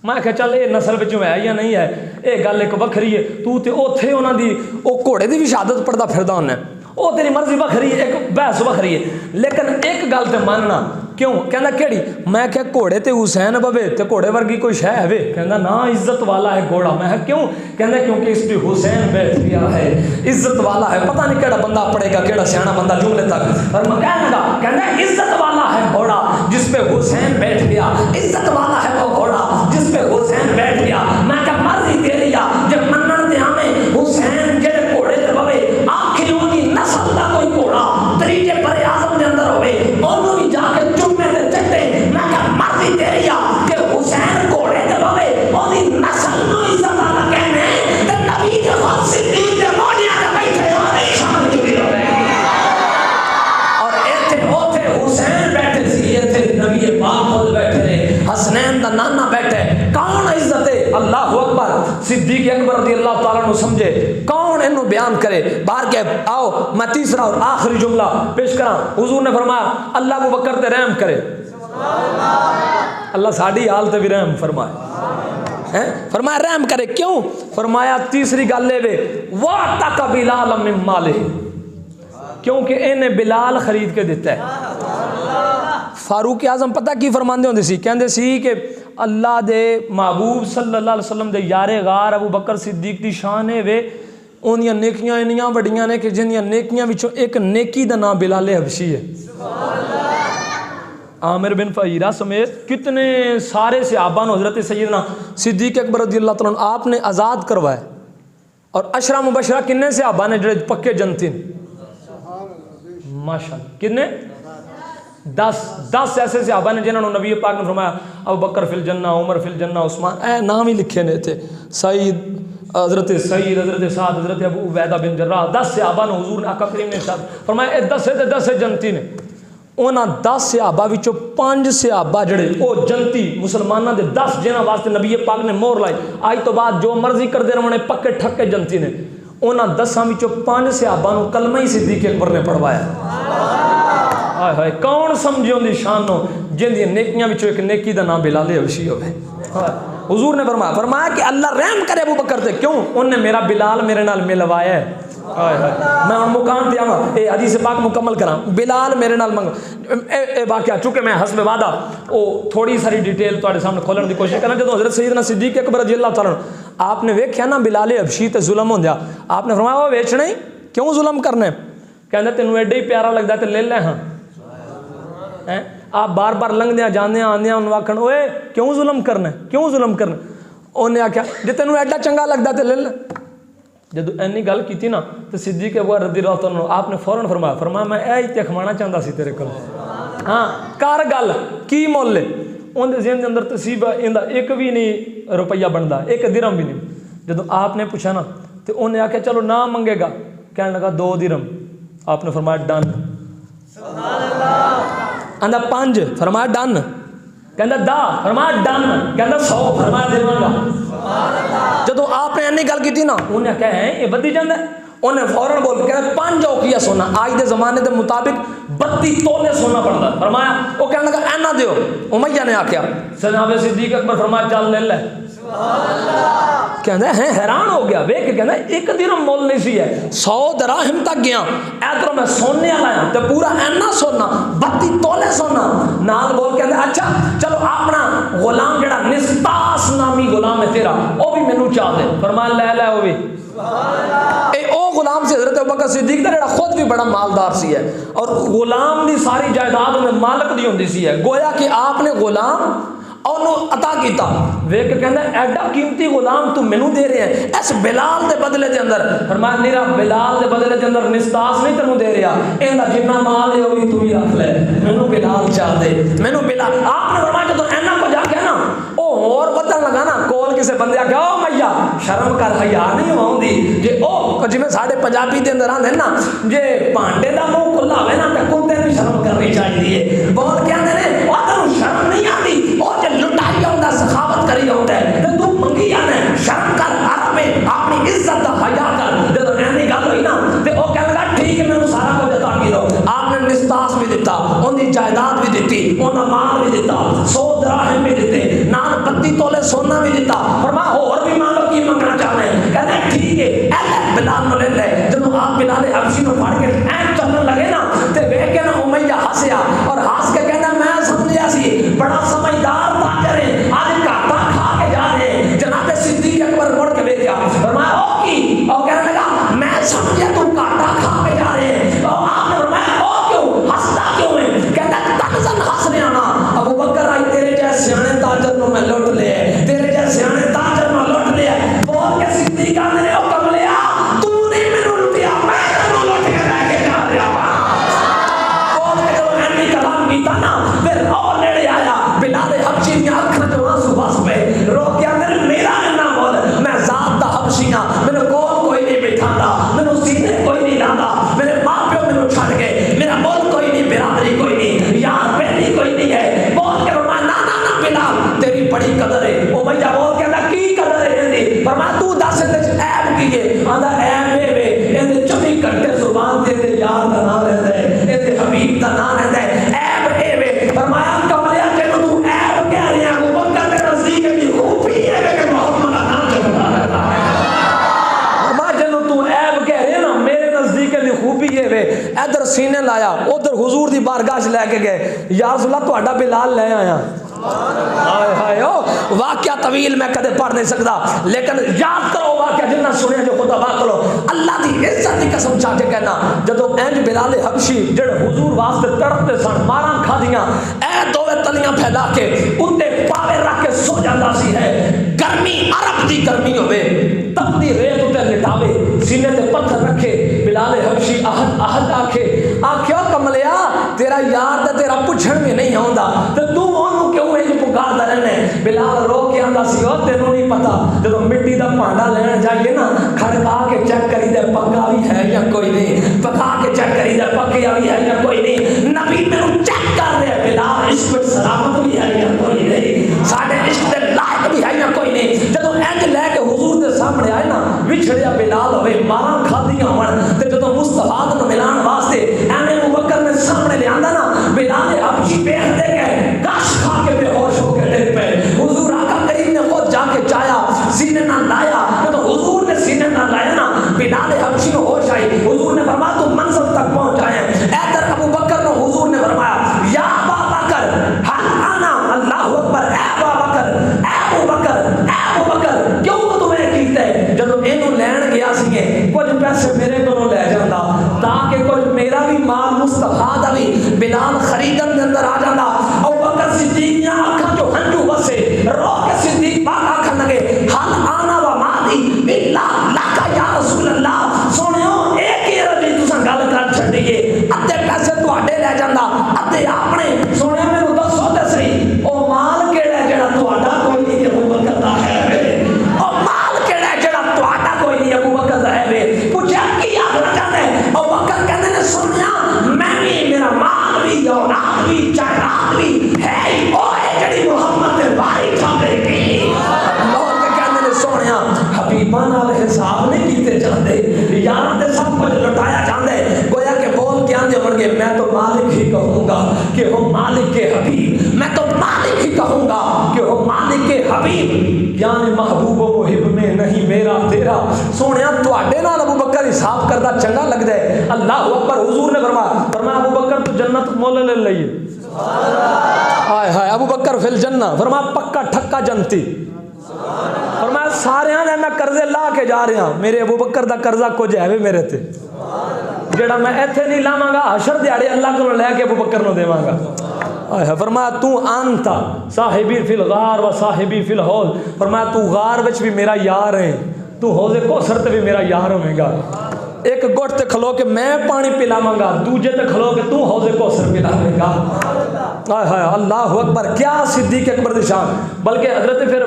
میں کہ چل یہ نسل وچوں ہے یا نہیں ہے یہ گل ایک وکھری ہے تو تے اوتھے انہاں دی او گھوڑے دی بھی شہادت پڑھدا پھردا ہوندا وہ تیری مرضی بکھری ہے، ایک بحث بکھری ہے، لیکن ایک گل تے ماننا کیوں؟ کہندا کیڑی؟ میں کہ گھوڑے تے حسین بوے تے گھوڑے ورگی کوئی شے ہے؟ کہندا نا عزت والا ہے گھوڑا۔ میں کیوں؟ کہندا کیونکہ اس پہ حسین بیٹھ گیا ہے، عزت والا ہے۔ پتہ نہیں کیڑا بندہ پڑھے گا، کیڑا سیاںا بندہ جملے تک، اور میں کہنے لگا کہندا عزت والا ہے گھوڑا جس پہ حسین بیٹھ گیا، عزت والا ہے وہ گھوڑا جس پہ حسین بیٹھ گیا۔ میں کہ مرضی تیری آ، جب منن دے ہمیں حسین جڑے گھوڑے تے بوے آخری اونی نسل دا کوئی گھوڑا تریجے پر اعظم دے اندر ہوئے اونوں بھی جا کے چومے تے چٹے۔ میں کہ مرضی تیری آ کہ حسین گھوڑے تے بوے اونی نسل نو عزت والا کہنے تے نبی دے خود صدیق دے موڑیاں تے بیٹھے ہونے شان جڑی ہوے، اور ایتھے اوتھے حسین بیٹھے سی، ایتھے نبی پاک خود بیٹھے نے، حسنین دا نانا بیٹھے۔ کون عزت ہے؟ اللہ اکبر۔ صدیق اکبر رضی اللہ تعالیٰ عنہ سمجھے کون انہوں بیان کرے؟ باہر کے آؤ میں تیسرا اور آخری جملہ پیش کراں۔ حضور نے فرمایا اللہ ابو بکر تے رحم کرے، اللہ ساڑی حال تے بھی رحم فرمائے، فرمایا رحم کرے۔ کیوں؟ فرمایا تیسری گل لے وے وَعْتَقَ بِلَالًا مِّن مَالِهِ، کیونکہ انہیں بلال خرید کے دیتا ہے۔ فاروق اعظم پتہ کی فرماندے ہوندے سی؟ کہندے سی کہ اللہ دے محبوب صلی اللہ علیہ وسلم دے یار غار ابو بکر صدیق دی شان ہے وے اونیاں نیکیاں انیاں بڑیاں نے کہ جنیاں نیکیاں وچوں ایک نیکی دا نام بلال حبشی ہے۔ عامر بن فہیرہ سمیت کتنے سارے صحابہ نے حضرت سیدنا صدیق اکبر رضی اللہ تعالیٰ عنہ آپ نے آزاد کروایا، اور عشرہ مبشرہ کنے صحابہ نے جڑے پکے جنتی ماشاءاللہ کنے 10 ایسے صحابہ نے جنہوں نے نبی پاک نے فرمایا ابو بکر فی الجنہ، عمر فی الجنہ، عثمان، اے نام ہی لکھے نے تھے، سعید، حضرت سعد، حضرت ابو عبیدہ بن جراح، 10 صحابہ نے حضور نے آقا کریم نے فرمایا اے 10 جنتی نے۔ انہاں 10 صحابہ وچوں 5 صحابہ جڑے او جنتی مسلماناں دے 10 جنہاں واسطے نبی پاک نے مہر لائی، آج تو بعد جو مرضی کردے رہنے پکے ٹھکے جنتی نے۔ انہاں 10 وچوں 5 صحابہ نو کلمہ ہی صدیق اکبر نے پڑھوایا۔ ہائے ہائے کون سمجھے ان دی شان نو جن دی نیکیاں وچوں ایک نیکی دا نام بلال حبشی ہوئے۔ حضور نے فرمایا کہ اللہ رحم کرے ابو بکر تے، کیوں؟ ان نے میرا بلال میرے نال ملوایا ہے۔ میں ان مقام دیا گا اے حدیث پاک مکمل کراں، بلال میرے نال منگ اے واقعہ چونکہ میں حسب وعدہ او تھوڑی ساری ڈیٹیل تواڈے سامنے کھولن دی کوشش کرنا۔ جدوں حضرت سیدنا صدیق اکبر رضی اللہ تعالیٰ عنہ آپ نے ویکھیا نا بلال حبشی تے ظلم ہوندیا، آپ نے فرمایا وہ ویچنا ہی کیوں ظلم کرنا ہے؟ کہندے تینوں ایڈا ہی پیارا لگدا تے لے لے ہاں۔ آپ بار بار لنگ دیا جانے آنے انہوں آکھن اوے کیوں ظلم کرنا ہے، کیوں ظلم کرنا ہے؟ انہیں آکھیا جے تینوں ایڈا چنگا لگدا تے لے لے۔ جدو اینی گل کی تھی نا تو صدیق اکبر رضی اللہ عنہ آپ نے فوراً فرمایا میں اے ہی کھوانا چاہتا سی تیرے کو، ہاں کر گل کی مول ہے؟ ان دے ذہن دے اندر تصیب ایندا ایک بھی نہیں روپیہ بندا، ایک درہم بھی نہیں۔ جدو آپ نے پوچھا نا تو انہیں آکھیا چلو نہ منگے گا، کہنے لگا 2 درہم۔ آپ نے فرمایا ڈن، آندا 5 فرمایا ڈن، کہندا 10 فرمایا ڈن، کہندا 100 فرمایا دیواں گا۔ جدو آپ نے اینی گل کی تھی نا انہیں کہا ہے یہ بدی جاندہ ہے، انہیں فوراً بول کے کہا 5 اوقیہ سونا، آج دے زمانے دے مطابق 32 تولے سونا پڑتا ہے۔ فرمایا وہ کہنے لگا اینا دیو، امیہ نے آکھیا جناب صدیق اکبر فرمایا چل لے لے۔ کہندہ ہے حیران ہو گیا ویک کے کہندہ 1 درہم مول نہیں سی ہے، 100 دراہم تک گیا، ایدروں میں سونے آلایا تو پورا اینا سونا 32 تولے سونا نال بول کہندہ اچھا چلو اپنا غلام جڑا نسطاس نامی غلام ہے تیرا وہ بھی میں نو چاہ دے۔ فرمایا لے لے وہ بھی۔ اے او غلام سے حضرت ابوبکر صدیق دا خود بھی بڑا مالدار سی ہے اور غلام دی ساری جائیداد میں مالک دی ہوندی سی ہے، گویا کہ آپ نے غلام انہوں عطا کیتا۔ ویک کہندہ ایڈا قیمتی غلام تو مینوں دے رہے ہیں اس بلال دے بدلے دے اندر۔ فرمایا میرا بلال دے بدلے دے اندر نسطاس نہیں تینوں دے رہا، ایندا جتنا مال ہے وہ بھی تو ہی رکھ لے، مینوں بلال چاہ دے، مینوں بلال۔ آپ نے فرمایا جدوں اینا کو جا کے نا او اور ودن لگا نا کول کسے بندے آ کے او میاں شرم کر حیا نہیں ہوندی جے او جویں ساڈے پنجابی دے اندر آندے نا جے پانڈے دا منہ کھلا ہوے نا تے کتے نوں شرم کرنی چاہیے۔ بہت کہندے نے او تینوں شرم نہیں آندی، او جے لٹائی ہوندا سخاوت کری ہوندا ہے تے تو منگی جانا شرم کر، حق میں اپنی عزت دا حیا کر۔ جدوں اینی گل ہوئی نا تے او کہنے لگا ٹھیک ہے مینوں سارا کچھ عطا کیو۔ آپ نے نسطاس بھی دیتا، ان دی جائیداد بھی دیتی، ان دا مال بھی دیتا، 100 دراہم بھی دیتے، نال 32 تولے سونا بھی دیتا۔ فرمایا اور بھی مانگو کی منگنا چاہتے ہیں؟ کہتے ہیں ٹھیک ہے اے بلال نو لے لے۔ جدوں آپ بلال حبشی نو پڑھ کے ہنس کے کہنا میں سمجھیا سی بڑا سمجھدار تاجر ہے، آج گھاٹا کھا کے جا رہے ہیں۔ جناب صدیق اکبر مڑ کے دیکھا، فرمایا او کی، اور کہنے لگا میں سمجھیا تم گھاٹا کھا کے جا رہے ہیں، اور آپ نے فرمایا او کیوں، ہنستا کیوں ہے؟ کہتا تنزن ہنس رہا نا، ابو بکر آئی تیرے جیسے سیانے تاجر نو میں لوٹ لے، تیرے جیسے سیانے تاجر نو لوٹ لے، بول کے صدیق آنے او کملیا تو نہیں میرے لٹیا، میں تینوں لوٹ کے رہ کے جا رہا ہوں۔ بول کے جب میں نے کلام کیتا نا پھر اور نیڑے آیا، بلال حبشی نے اکھاں جو آنسو بس پہ رو کے اندر میرا نہ بول، میں ذات دا حبشی ہاں، میرے کول کوئی نہیں بٹھاتا، میرے سینے کوئی نہیں لاتا، میرے ماں پیو میرے چھڑ گئے، میرا مول کوئی نہیں، برادری کوئی نہیں، یار پہلی کوئی نہیں ہے۔ بول کے فرمایا نا نا نا بلال تیری بڑی قدر ہے۔ او بھائی بول کے اللہ کی قدر ہے اندی؟ فرمایا تو دس اندر عیب کی ہے؟ آندا عیب اے وے اندے 24 گھنٹے زبان تے یار دا نام رہندا ہے، اندے حبیب دا نام رہندا ہے، عیب اے وے۔ فرمایا کملیا جنوں تو عیب کہہ رہے ہیں، وہ بکر دے نزدیک بھی خوبی ہے کہ محمد دا نام چلتا رہتا ہے۔ فرمایا جنوں تو عیب کہہ رہے ہیں نا میرے نزدیک دی خوبی ہے وے۔ ادھر سینے لایا، ادھر حضور دی بارگاہ لے کے گئے، یا رسول اللہ تہاڈا بلال لے آیا۔ ہائے ہائے او واقعہ طویل میں کدے پڑھ نہیں سکتا، لیکن یاد کرو واقعہ جنہ سنیا جو خدا واقع کرو، اللہ دی عزت دی قسم چاہ کے کہنا جدو اینج بلال حبشی جڑے حضور واسطے تڑپتے سن، ماراں کھادیاں، اے دوے تلیاں پھیلا کے اتے پاوے رکھ کے سو جاندہ سی ہے، گرمی عرب دی گرمی ہوئے، تپتی ریت اتے لٹاوے، سینے تے پتھر رکھے، بلال حبشی احد احد آکھے آکھیو کملیا تیرا یار تے تیرا پچھڑ میں نہیں ہوندا تے تو انہوں کیوں ہے جو پکار دا رہنے؟ بلال رو کے آندہ سی ہو تینوں نہیں پتا جدو مٹی دا پانڈا لین جائیے نا کھڑکا کے چیک کری دے پکا بھی ہے یا کوئی نہیں، پکا کے چیک کری دے پکیا بھی ہے یا کوئی نہیں، نبی میں نے چیک کر رہے بلال عشق پر سلامت بھی ہے یا کوئی نہیں، ساڑھے عشق دے لائق بھی ہے یا کوئی نہیں۔ جدو اینج لے کے حضور دے سامنے آئے نا وچھڑیا بلال ہوئے، ماراں کھادیاں ہون تے جدو مصطفیٰ نو ملان واسطے اینے ابوبکر نے سامنے لے آندا نا بلال حبشی بیٹھ دے گئے کاش کھا کے بے ہوش ہو کے ڈر پہ، حضور آقا کریم نے خود جا کے چایا سینے نہ لایا، جب حضور نے سینے نہ لایا نا بلال حبشی کو ہوش آئی، حضور نے فرمایا تو منزل تک پہنچائے، ادھر ابوبکر نے حضور نے فرمایا یا ابا بکر حل انا اللہ اکبر، اے ابا بکر اے ابو بکر اے ابو بکر کیوں تمہیں کیتے؟ جب اینو لین گیا سی کچھ پیسے میرے کو لے جاندا تاکہ کچھ میرا بھی مال مصطفیٰ دا بھی بلال خریدن دے اندر آ جاندا۔ ابو بکر صدیق نے آنکھاں جو ہنجو بسے رو کے صدیق پاک آنکھاں لگے حل آنا و مادی اللہ لکا یا رسول اللہ، سونیو ایک ہی رجی تساں گل کر چھڑیے، ادھے پیسے تواڈے لے جاندا ادھے اپنے، سونیا مینوں دسو تے صحیح او مال کیڑا ہے جڑا تواڈا کوئی نہیں کہ ابو بکر دا ہے وے، او مال کیڑا ہے جڑا تواڈا کوئی نہیں ابو بکر دا ہے وے؟ پوچھا کی آخنا چاہتے ہیں؟ ابو بکر کہتے ہیں سونیا میں بھی میرا مال بھی اولاد بھی جائیداد بھی ہے او ہے جڑی محمد دے باری کھاوے گی۔ لوگ کہتے ہیں سونیا حبیباں نال حساب نہیں کیتے جاندے، یاراں تے سب کچھ لٹایا جاندے، گویا کہ بول کے آندے ہون گے میں تو مالک ہی کہوں گا کہ ہو مالک کے حبیب، میں تو مالک ہی کہوں گا کہ ہو مالک کے حبیب، یعنی محبوب و محب میں نہیں میرا تیرا۔ سونیا تواڈے نال ابو بکر حساب کردا چنگا لگدا ہے؟ اللہ اکبر۔ حضور نے فرمایا ابو بکر تو جنت مول لے لئیے، ہائے ہائے ابو بکر فی الجنہ، فرمایا پکا ٹھکا جنتی، فرمایا سارے نے میں قرضے لا کے جا رہا ہوں، میرے ابو بکر دا قرضہ کچھ ہے میرے تے جڑا میں ایتھے نہیں لاواں گا حشر دیاڑے اللہ کو لے کے ابو بکر نو دیواں گا۔ فرمایا تو انتا صاحبی فی الغار و صاحبی فی الحوض، فرمایا تو غار وچ بھی میرا یار ہے، تو حوض کوثر تے بھی میرا یار ہوے گا، ایک گھٹ تے کھلو کے میں پانی پلاواں گا، دوجے تے کھلو کے تو حوض کوثر پلاوے گا۔ ہائے ہائے اللہ اکبر، کیا صدیق اکبر دی شان۔ بلکہ حضرت پھر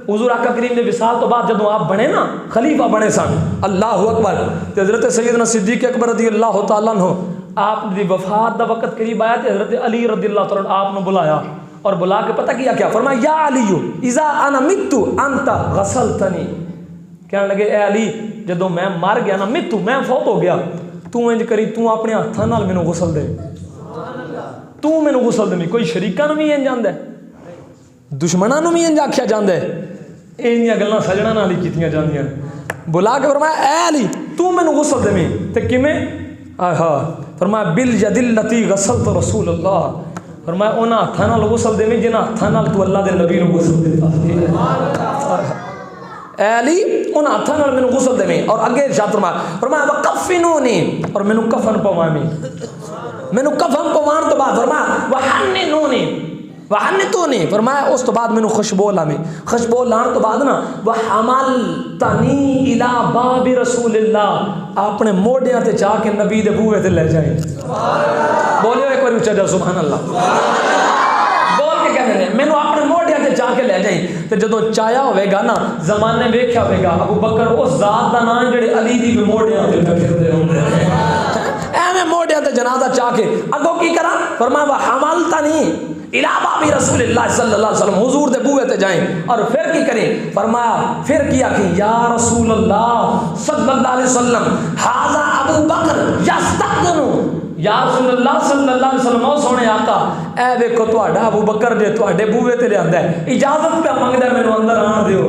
حضور آقا کریم نے وصال تو بعد جدوں آپ بنے نا خلیفہ بنے سن، اللہ اکبر، تے حضرت سیدنا صدیق اکبر رضی اللہ تعالیٰ عنہ آپ دی وفات دا وقت قریب آیا تے حضرت علی رضی اللہ تعالیٰ عنہ آپ نے بلایا اور بلا کے پتہ کیا فرمایا یا علی اذا انا مت انت غسلتنی، کہنے لگے اے علی جدوں میں مر گیا نا متو میں فوت ہو گیا تو انج کری تو اپنے ہاتھاں نال مینوں غسل دے، تو مینوں غسل دے، کوئی شریکاں نوں بھی انج آندا ہے دشمناں نوں بھی انج آکھیا جاندا ہے، اینیاں گلاں سجنا نال ہی کیتیاں جاندیاں، بلا کے فرمایا اے علی تو مینوں غسل دے تے کیویں؟ فرمایا بالید التی غسلت رسول اللہ، فرمایا انہاں ہتھاں نال غسل دیویں جنہاں ہتھاں نال تو اللہ دے نبی نو غسل دیتا اے علی انہاں ہتھاں نال مینوں غسل دیویں اور اگے ارشاد فرمایا وکفنونی اور مینوں کفن پواویں مینوں کفن پوان تو بعد فرمایا وحننونی وحنتونی فرمایا اس تو بعد مینوں خوشبو لاویں خوشبو لان تو بعد نا وحملتنی الی باب رسول اللہ اپنے موڈیاں تے جا کے نبی دے بوئے تے لے جائیں بولیو ایک بار اونچا جا سبحان اللہ بول کے کہنے رہے مینوں اپنے موڈیاں تے جا کے لے جائیں تے جدوں چایا ہوئے گا نا زمانے ویکھیا ہوئے گا ابو بکر اس ذات دا نام جڑے علی دی موڈیاں تے پھردے ہوندے ایویں موڈیاں تے جنازہ چا کے اگوں کی کراں فرمایا وحملتنی الی باب رسول اللہ صلی اللہ علیہ وسلم حضور دے بوئے تے جائیں اور پھر کی کریں فرمایا پھر کیا کہ یا رسول اللہ صلی اللہ علیہ وسلم ھذا ابو بکر یستقدم یا رسول اللہ صلی اللہ علیہ وسلم او سونے آقا اے ویکھو تہاڈا ابو بکر جے تہاڈے بوئے تے لیندا ہے اجازت پہ منگدا مینوں اندر آن دیو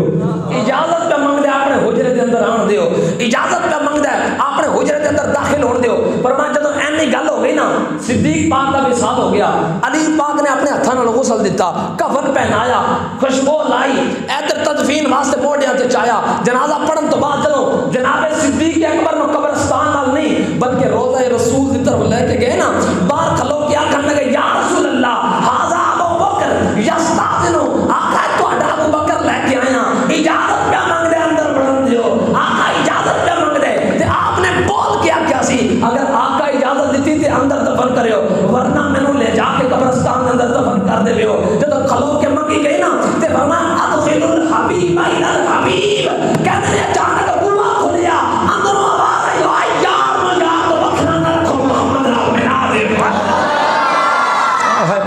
اجازت پہ منگدا اپنے حجرے دے اندر آن دیو اجازت پہ منگدا اپنے حجرے دے اندر داخل ہون دیو فرمایا جدوں اینی گل ہو گئی نا صدیق پاک دا وصال ہو گیا علی پاک نے اپنے ہتھاں نال غسل دتا کفن پہنایا خوشبو لائی ادھر تدفین واسطے موڈیاں تے چایا جنازہ پڑھن تو بعد چلو جناب صدیق اکبر نو قبرستان نال نہیں بلکہ روضہ رسول کی طرف لے کے گئے نا باہر کھلو کے آکھن لگے یا رسول اللہ ھذا ابو بکر یستاذن آقا تہاڈا ابو بکر لے کے آیا اجازت پہ منگ دے اندر بڑھن دیو آقا اجازت پہ منگ دے تے آپ نے بول کے آکھیا سی اگر آقا اجازت دیتی تے اندر دفن کریو ورنہ مینوں لے جا کے قبرستان دے اندر دفن کر دیو جدوں کھلو کے منگی گئی نا تے فرمایا ادخل الحبیب الى الحبیب کہندے نے اچانک بوا کھلیا اندروں آواز آئی یار مجا تو بکھنا نہ رکھو محمد را بنا دے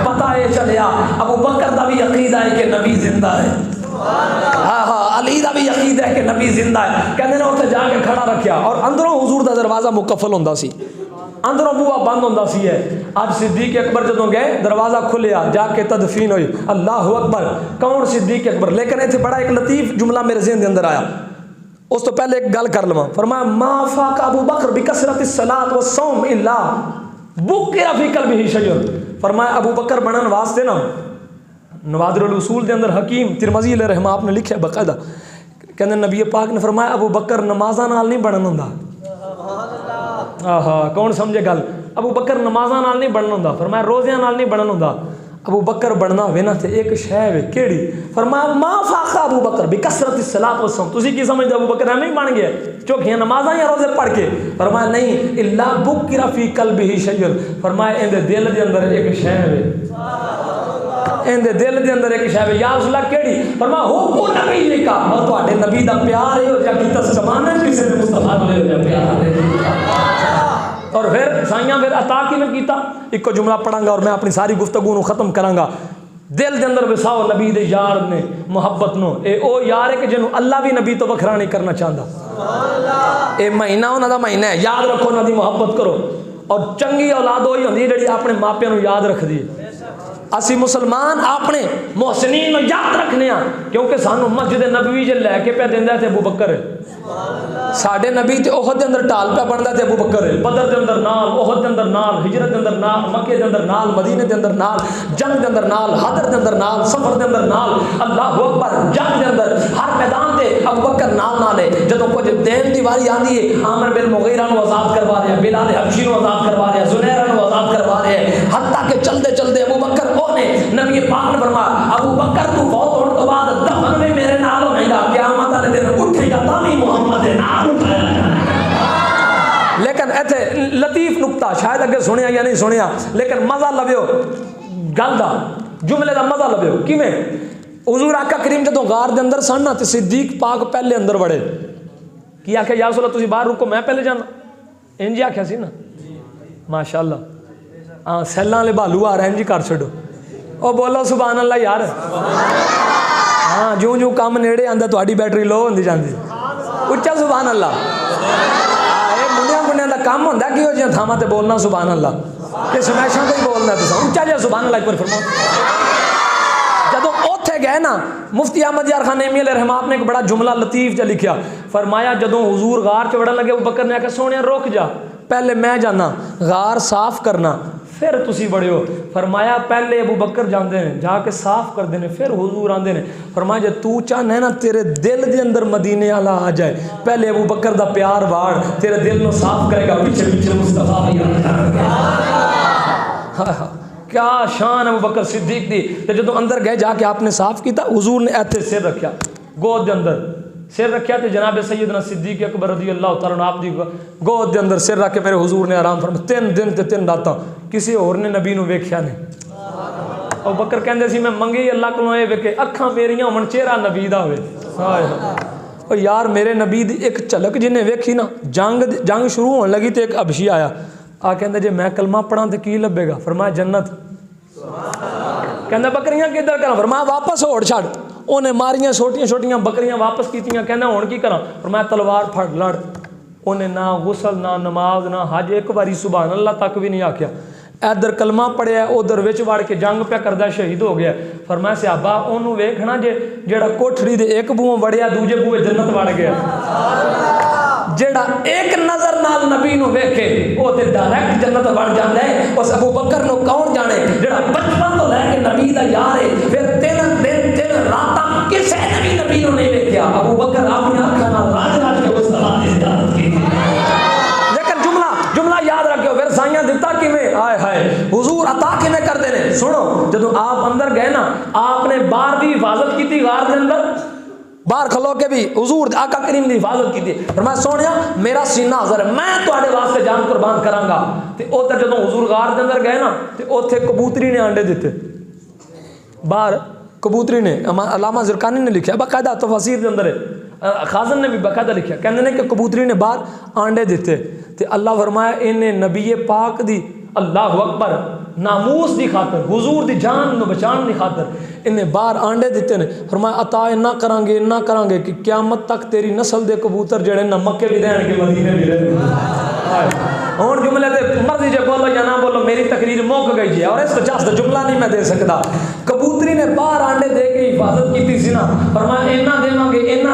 پتہ یہ چلیا ابو بکر دا بھی عقیدہ ہے کہ نبی زندہ ہے ہاں ہاں علی دا بھی عقیدہ ہے کہ نبی زندہ ہے کہندے نے اوتھے جا کے کھڑا رکھیا اور اندروں حضور دا دروازہ مقفل ہوندا سی اندروں بوا بند ہوندا سی ہے اج صدیق اکبر جدوں گئے دروازہ کھلیا جا کے تدفین ہوئی اللہ اکبر کون صدیق اکبر لیکن ایتھے بڑا ایک لطیف جملہ میرے ذہن دے اندر آیا اس تو پہلے ایک گل کر لواں فرمایا ما فاق ابو بکر بکثرت الصلاۃ والصوم الا بکر فی قلبہ شجر فرمایا ابو بکر بنن واسطے نا نوادر الاصول دے اندر حکیم ترمذی علیہ رحمہ آپ نے لکھا ہے باقاعدہ کہندے نبی پاک نے فرمایا ابو بکر نمازاں نال نہیں بنن ہوندا آہا کون سمجھے گل ابو بکر نمازاں نال نہیں بنن ہوندا فرمایا روزیاں نال نہیں بنن ہوندا ابو بکر بننا ہوئے نا تے ایک شے وے کیڑی فرمایا ما فاق ابو بکر بکثرت الصلاۃ والصوم تسی کی سمجھدے ابو بکر نہیں بن گیا چوکھیاں نمازاں یا روزے پڑھ کے فرمایا نہیں الا بکر فی قلبہ شیء فرمایا ایں دل دے اندر ایک شے وے ایں دل دے اندر ایک شے وے یا رسول اللہ کیڑی فرمایا ہو کو نبی کا اور تواڈے نبی دا پیار ہے او جا کیتا زمانہ کسے نے مصطفی نے ہو پیار ہے اور پھر سائیاں پھر عطا کی میں کیتا ایک کو جملہ پڑھاں گا اور میں اپنی ساری گفتگو نو ختم کراں گا دل دے اندر وساؤ نبی دے یار نے محبت نو اے او یار ہے کہ جنوں اللہ بھی نبی تو وکھرا نہیں کرنا چاہندا اے مہینہ انہاں دا مہینہ ہے یاد رکھو انہاں دی محبت کرو اور چنگی اولاد ہوئی ہوندی جڑی اپنے ماپیاں نو یاد رکھدی ہے اسی مسلمان اپنے محسنین نو یاد رکھنے ہاں کیونکہ سانو مسجد نبوی جے لے کے پہ دیندا تے ابو بکر ہے ساڈے نبی تے احد دے اندر ٹال پہ بندا تے ابو بکر ہے بدر دے اندر نال احد دے اندر نال ہجرت دے اندر نال مکے دے اندر نال مدینے دے اندر نال جنگ دے اندر نال حاضر دے اندر نال سفر دے اندر نال اللہ اکبر جنگ دے اندر ہر میدان تے ابو بکر نال ہے جدوں کچھ دین دی واری آندی ہے عامر بن مغیرہ نو آزاد کروا رہے ہیں بلال حبشی نو آزاد کروا رہے ہیں زنیرہ نو آزاد کروا رہے ہیں حتیٰ کہ چلدے چلدے ابو بکر نے نبی پاک نے فرمایا ابو بکر تو فوت ہونے تو بعد دفن میں میرے نال ہوے گا قیامت والے دن اٹھے گا تاں محمد دے نال اٹھایا جائے گا لیکن ایتھے لطیف نقطہ شاید اگے سنیا یا نہیں سنیا لیکن مزہ لویو گل دا جملے دا مزہ لویو کیویں حضور آقا کریم جدوں غار دے اندر سن تے صدیق پاک پہلے اندر وڑے کی آکھیا یا رسول اللہ تسی باہر رکو میں پہلے جانا انج آکھیا سی نا ماشاءاللہ ہاں سیلاں والے بالو آ رہے ہیں جی کر چھڈو او بولو سبحان اللہ یار ہاں جو جو کام نیڑے آندا تہاڈی بیٹری لو ہوندی جاندی اچا سبحان اللہ اے منڈیاں منڈیاں دا کام ہوندا کی ہو جیاں تھاواں تے بولنا سبحان اللہ تے سماشاں تے بولنا تساں اچا جا سبحان اللہ ایک بار فرماؤ جدوں اوتھے گئے نا مفتی احمد یار خان ایمی علیہ رحمہ نے ایک بڑا جملہ لطیف جا لکھیا فرمایا جدوں حضور غار چ وڑن لگے ابو بکر نے کہا سونیا رک جا پہلے میں جانا غار صاف کرنا پھر تسی بڑے ہو. فرمایا پہلے ابو بکر جاندے ہیں جا کے صاف کردے نے پھر حضور آندے نے. فرمایا جے تو چاہنا ہے نا تیرے دل دے اندر مدینے والا آ جائے پہلے ابو بکر دا پیار واڑ تیرے دل نو صاف کرے گا پیچھے پیچھے مصطفیٰ کیا شان ابو بکر صدیق دی. تے جدوں اندر گئے جا کے آپ نے صاف کیتا حضور نے ایتھے سر رکھیا گود دے اندر سر رکھیا تے جناب سیدنا صدیق اکبر رضی اللہ تعالیٰ عنہ آپ دی گود دے اندر سر رکھ کے میرے حضور نے آرام فرمایا 3 دن تے 3 راتاں کسی اور نے نبی نو ویکھیا نہیں. ابو بکر کہندے سی میں منگی اللہ کولوں اے ویکھے اکھاں میریاں ہون چہرہ نبی دا ہوئے. ہائے او یار میرے نبی دی ایک جھلک جنے ویکھی نا جنگ شروع ہون لگی تے ایک حبشی آیا آ کہندے جے میں کلمہ پڑھاں تے کی لبے گا. فرمایا جنت. کہندا بکریاں کدھر کراں. فرمایا واپس ہوڑ چھڑ. انہیں ماریاں چھوٹیاں چھوٹیاں بکریاں واپس کیتیاں. کہنا ہون کی کراں. فرمایا تلوار پھڑ لڑ. انہیں نہ غسل نہ نماز نہ حج ایک باری سبحان اللہ تک بھی نہیں آکھیا. ادھر کلمہ پڑھیا ادھر وچ وڑ کے جنگ پہ کردہ شہید ہو گیا. فرمایا صحابہ انہوں ویکھنا جیڑا کوٹھڑی دے ایک بوئیں وڑیا دوجے بوئے جنت وڑ گیا. جیڑا ایک نظر نال نبی نو ویکھے او تے ڈائریکٹ جنت وڑ جاندا ہے. اس ابو بکر نو کون جانے جیڑا بچپن تو لے کے نبی دا یار ہے پھر 3 دن 3 راتاں کسے نبی نو نہیں ویکھیا. ابو بکر اپنی اکھاں نال راج کے مصطفیٰ دی زیارت کی. لیکن جملہ یاد رکھو پھر سائیاں دتا کیویں ہائے ہائے حضور عطا کیویں کردے نے. سنو جدوں آپ اندر گئے نا آپ نے باہر بھی حفاظت کیتی غار دے اندر باہر کھلو کے بھی حضور آقا کریم دی حفاظت کی تھی. فرمایا سونیا میرا سینہ حاضر ہے میں تواڈے واسطے جان قربان کراں گا. تے اوتھے جدوں حضور غار دے اندر گئے نا تے اوتھے کبوتری نے انڈے دتے. باہر کبوتری نے علامہ زرقانی نے لکھیا باقاعدہ تفاسیر دے اندر ہے خازن نے بھی باقاعدہ لکھیا کہندے نے کہ کبوتری نے باہر انڈے دتے. تے اللہ فرمایا انہیں نبی پاک دی اللہ اکبر ناموس دی خاطر حضور دی جان نو بچان دی خاطر انہیں باہر آنڈے دیتے نے. فرمایا عطا نہ کریں گے کہ قیامت تک تیری نسل دے کبوتر جڑے نہ مکے بھی رہن کے مدینے بھی رہن. ہوں جملے تے مرضی جے بولو یا نہ بولو میری تقریر موک گئی جی اور اس کو جس جملہ نہیں میں دے سکتا. کبوتری نے باہر آنڈے دے کے حفاظت کی سی نا. فرمایا اینا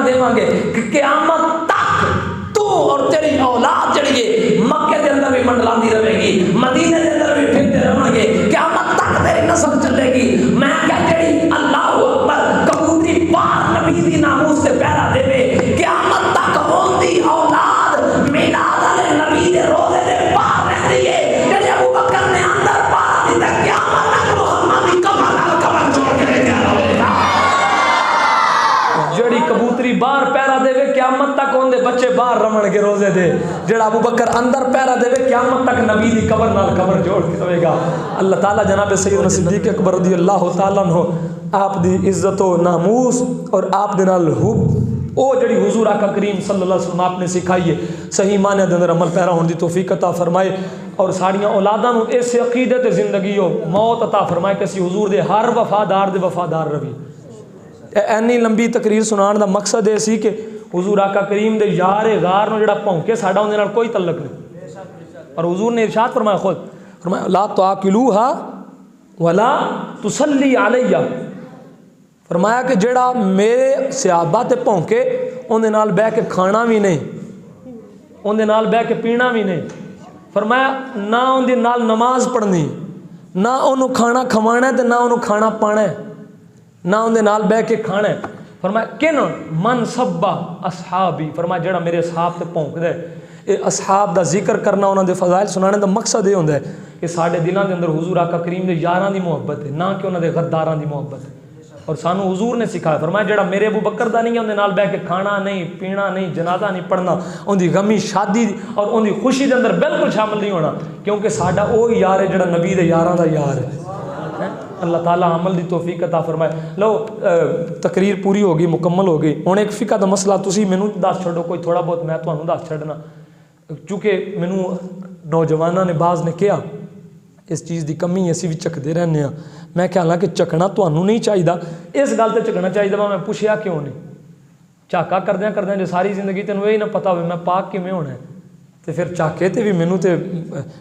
دیواں گے کہ قیامت تک تو اور تیری اولاد جڑی ہے مکے دے اندر بھی منڈلاندی رہے گی مدینے دے اندر بھی پھرتے رہن گے قیامت تک تیری نسل چلے گی. میں کیا جڑی اللہ اکبر کبوتری باہر نبی دی ناموس سے پہرا دے قیامت تک ہوندی اولاد میلاد والے نبی دے روزے دے باہر رہندی ہے. جڑے ابو بکر نے اندر پا دی تے قیامت تک محمد دی کفن چھوڑ کے گیا ہوگا. جڑی کبوتری باہر پہرا دے قیامت تک ہوندے بچے باہر رمن کے روزے دے. جڑا ابو بکر اندر پہرا دے قیامت تک نبی دی قبر نال قبر جوڑ کے رہے گا. اللہ تعالیٰ جناب سیدنا صدیق اکبر رضی اللہ تعالیٰ عنہ آپ دی عزت و ناموس اور آپ دے نال حب او جڑی حضور آقا کریم صلی اللہ علیہ وسلم آپ نے سکھائی ہے صحیح معنی دے اندر عمل پیرا ہونے دی توفیق عطا فرمائے اور ساڑیاں اولاداں نو اس عقیدے تے زندگی ہو موت عطا فرمائے کہ اسی حضور دے ہر وفادار دے وفادار روی. اینی لمبی تقریر سنان دا مقصد ہے سی کہ حضور آقا کریم دے یار غار نو جڑا پونکے ساڈا اون دے نال کوئی تعلق نہیں. اور حضور نے ارشاد فرمایا خود فرمایا لا تاکلوها ولا تصلی علیہ. فرمایا کہ جڑا میرے صحابہ تے پونکے اون دے نال بیٹھ کے کھانا بھی نہیں اون دے نال بیٹھ کے پینا بھی نہیں. فرمایا نہ اون دے نال نماز پڑھنی نہ اونوں کھانا کھوانا تے نہ اونوں کھانا پانا نہ اون دے نال بیٹھ کے کھانا. فرمایا کن من سبا اصحابی. فرمایا جڑا میرے اصحاب تے پونک دے اے اصحاب دا ذکر کرنا انہاں دے فضائل سنانے دا مقصد یہ ہوندا ہے کہ ساڈے دلاں دے اندر حضور آقا کریم دے یاراں دی محبت ہے نہ کہ انہاں دے غداراں دی محبت ہے. اور سانو حضور نے سکھایا فرمایا جڑا میرے ابو بکر دا نہیں ہے اون دے نال بیٹھ کے کھانا نہیں پینا نہیں جنازہ نہیں پڑھنا اون دی غمی شادی اور اون دی خوشی دے اندر بالکل شامل نہیں ہونا کیونکہ ساڈا وہ یار ہے جڑا نبی دے یاراں دا یار ہے. اللہ تعالیٰ عمل دی توفیق عطا فرمائے. لو تقریر پوری ہو گئی مکمل ہو گئی. ہن ایک فقہ دا مسئلہ تسی مینوں دس چھڈو کوئی تھوڑا بہت میں تانوں دس چھڈنا چونکہ مینوں نوجواناں نے بعض نے کہا اس چیز دی کمی اسی بھی چکدے رہنے ہاں. میں کہ حالانکہ چکنا تانوں نہیں چاہیے اس گل تے چکنا چاہیے. میں پوچھیا کیوں نہیں چاکا کردیاں جو ساری زندگی تینوں یہ نہ پتا ہوئے میں پاک کیویں ہونا ہے تو پھر چاکے تے بھی مینوں تے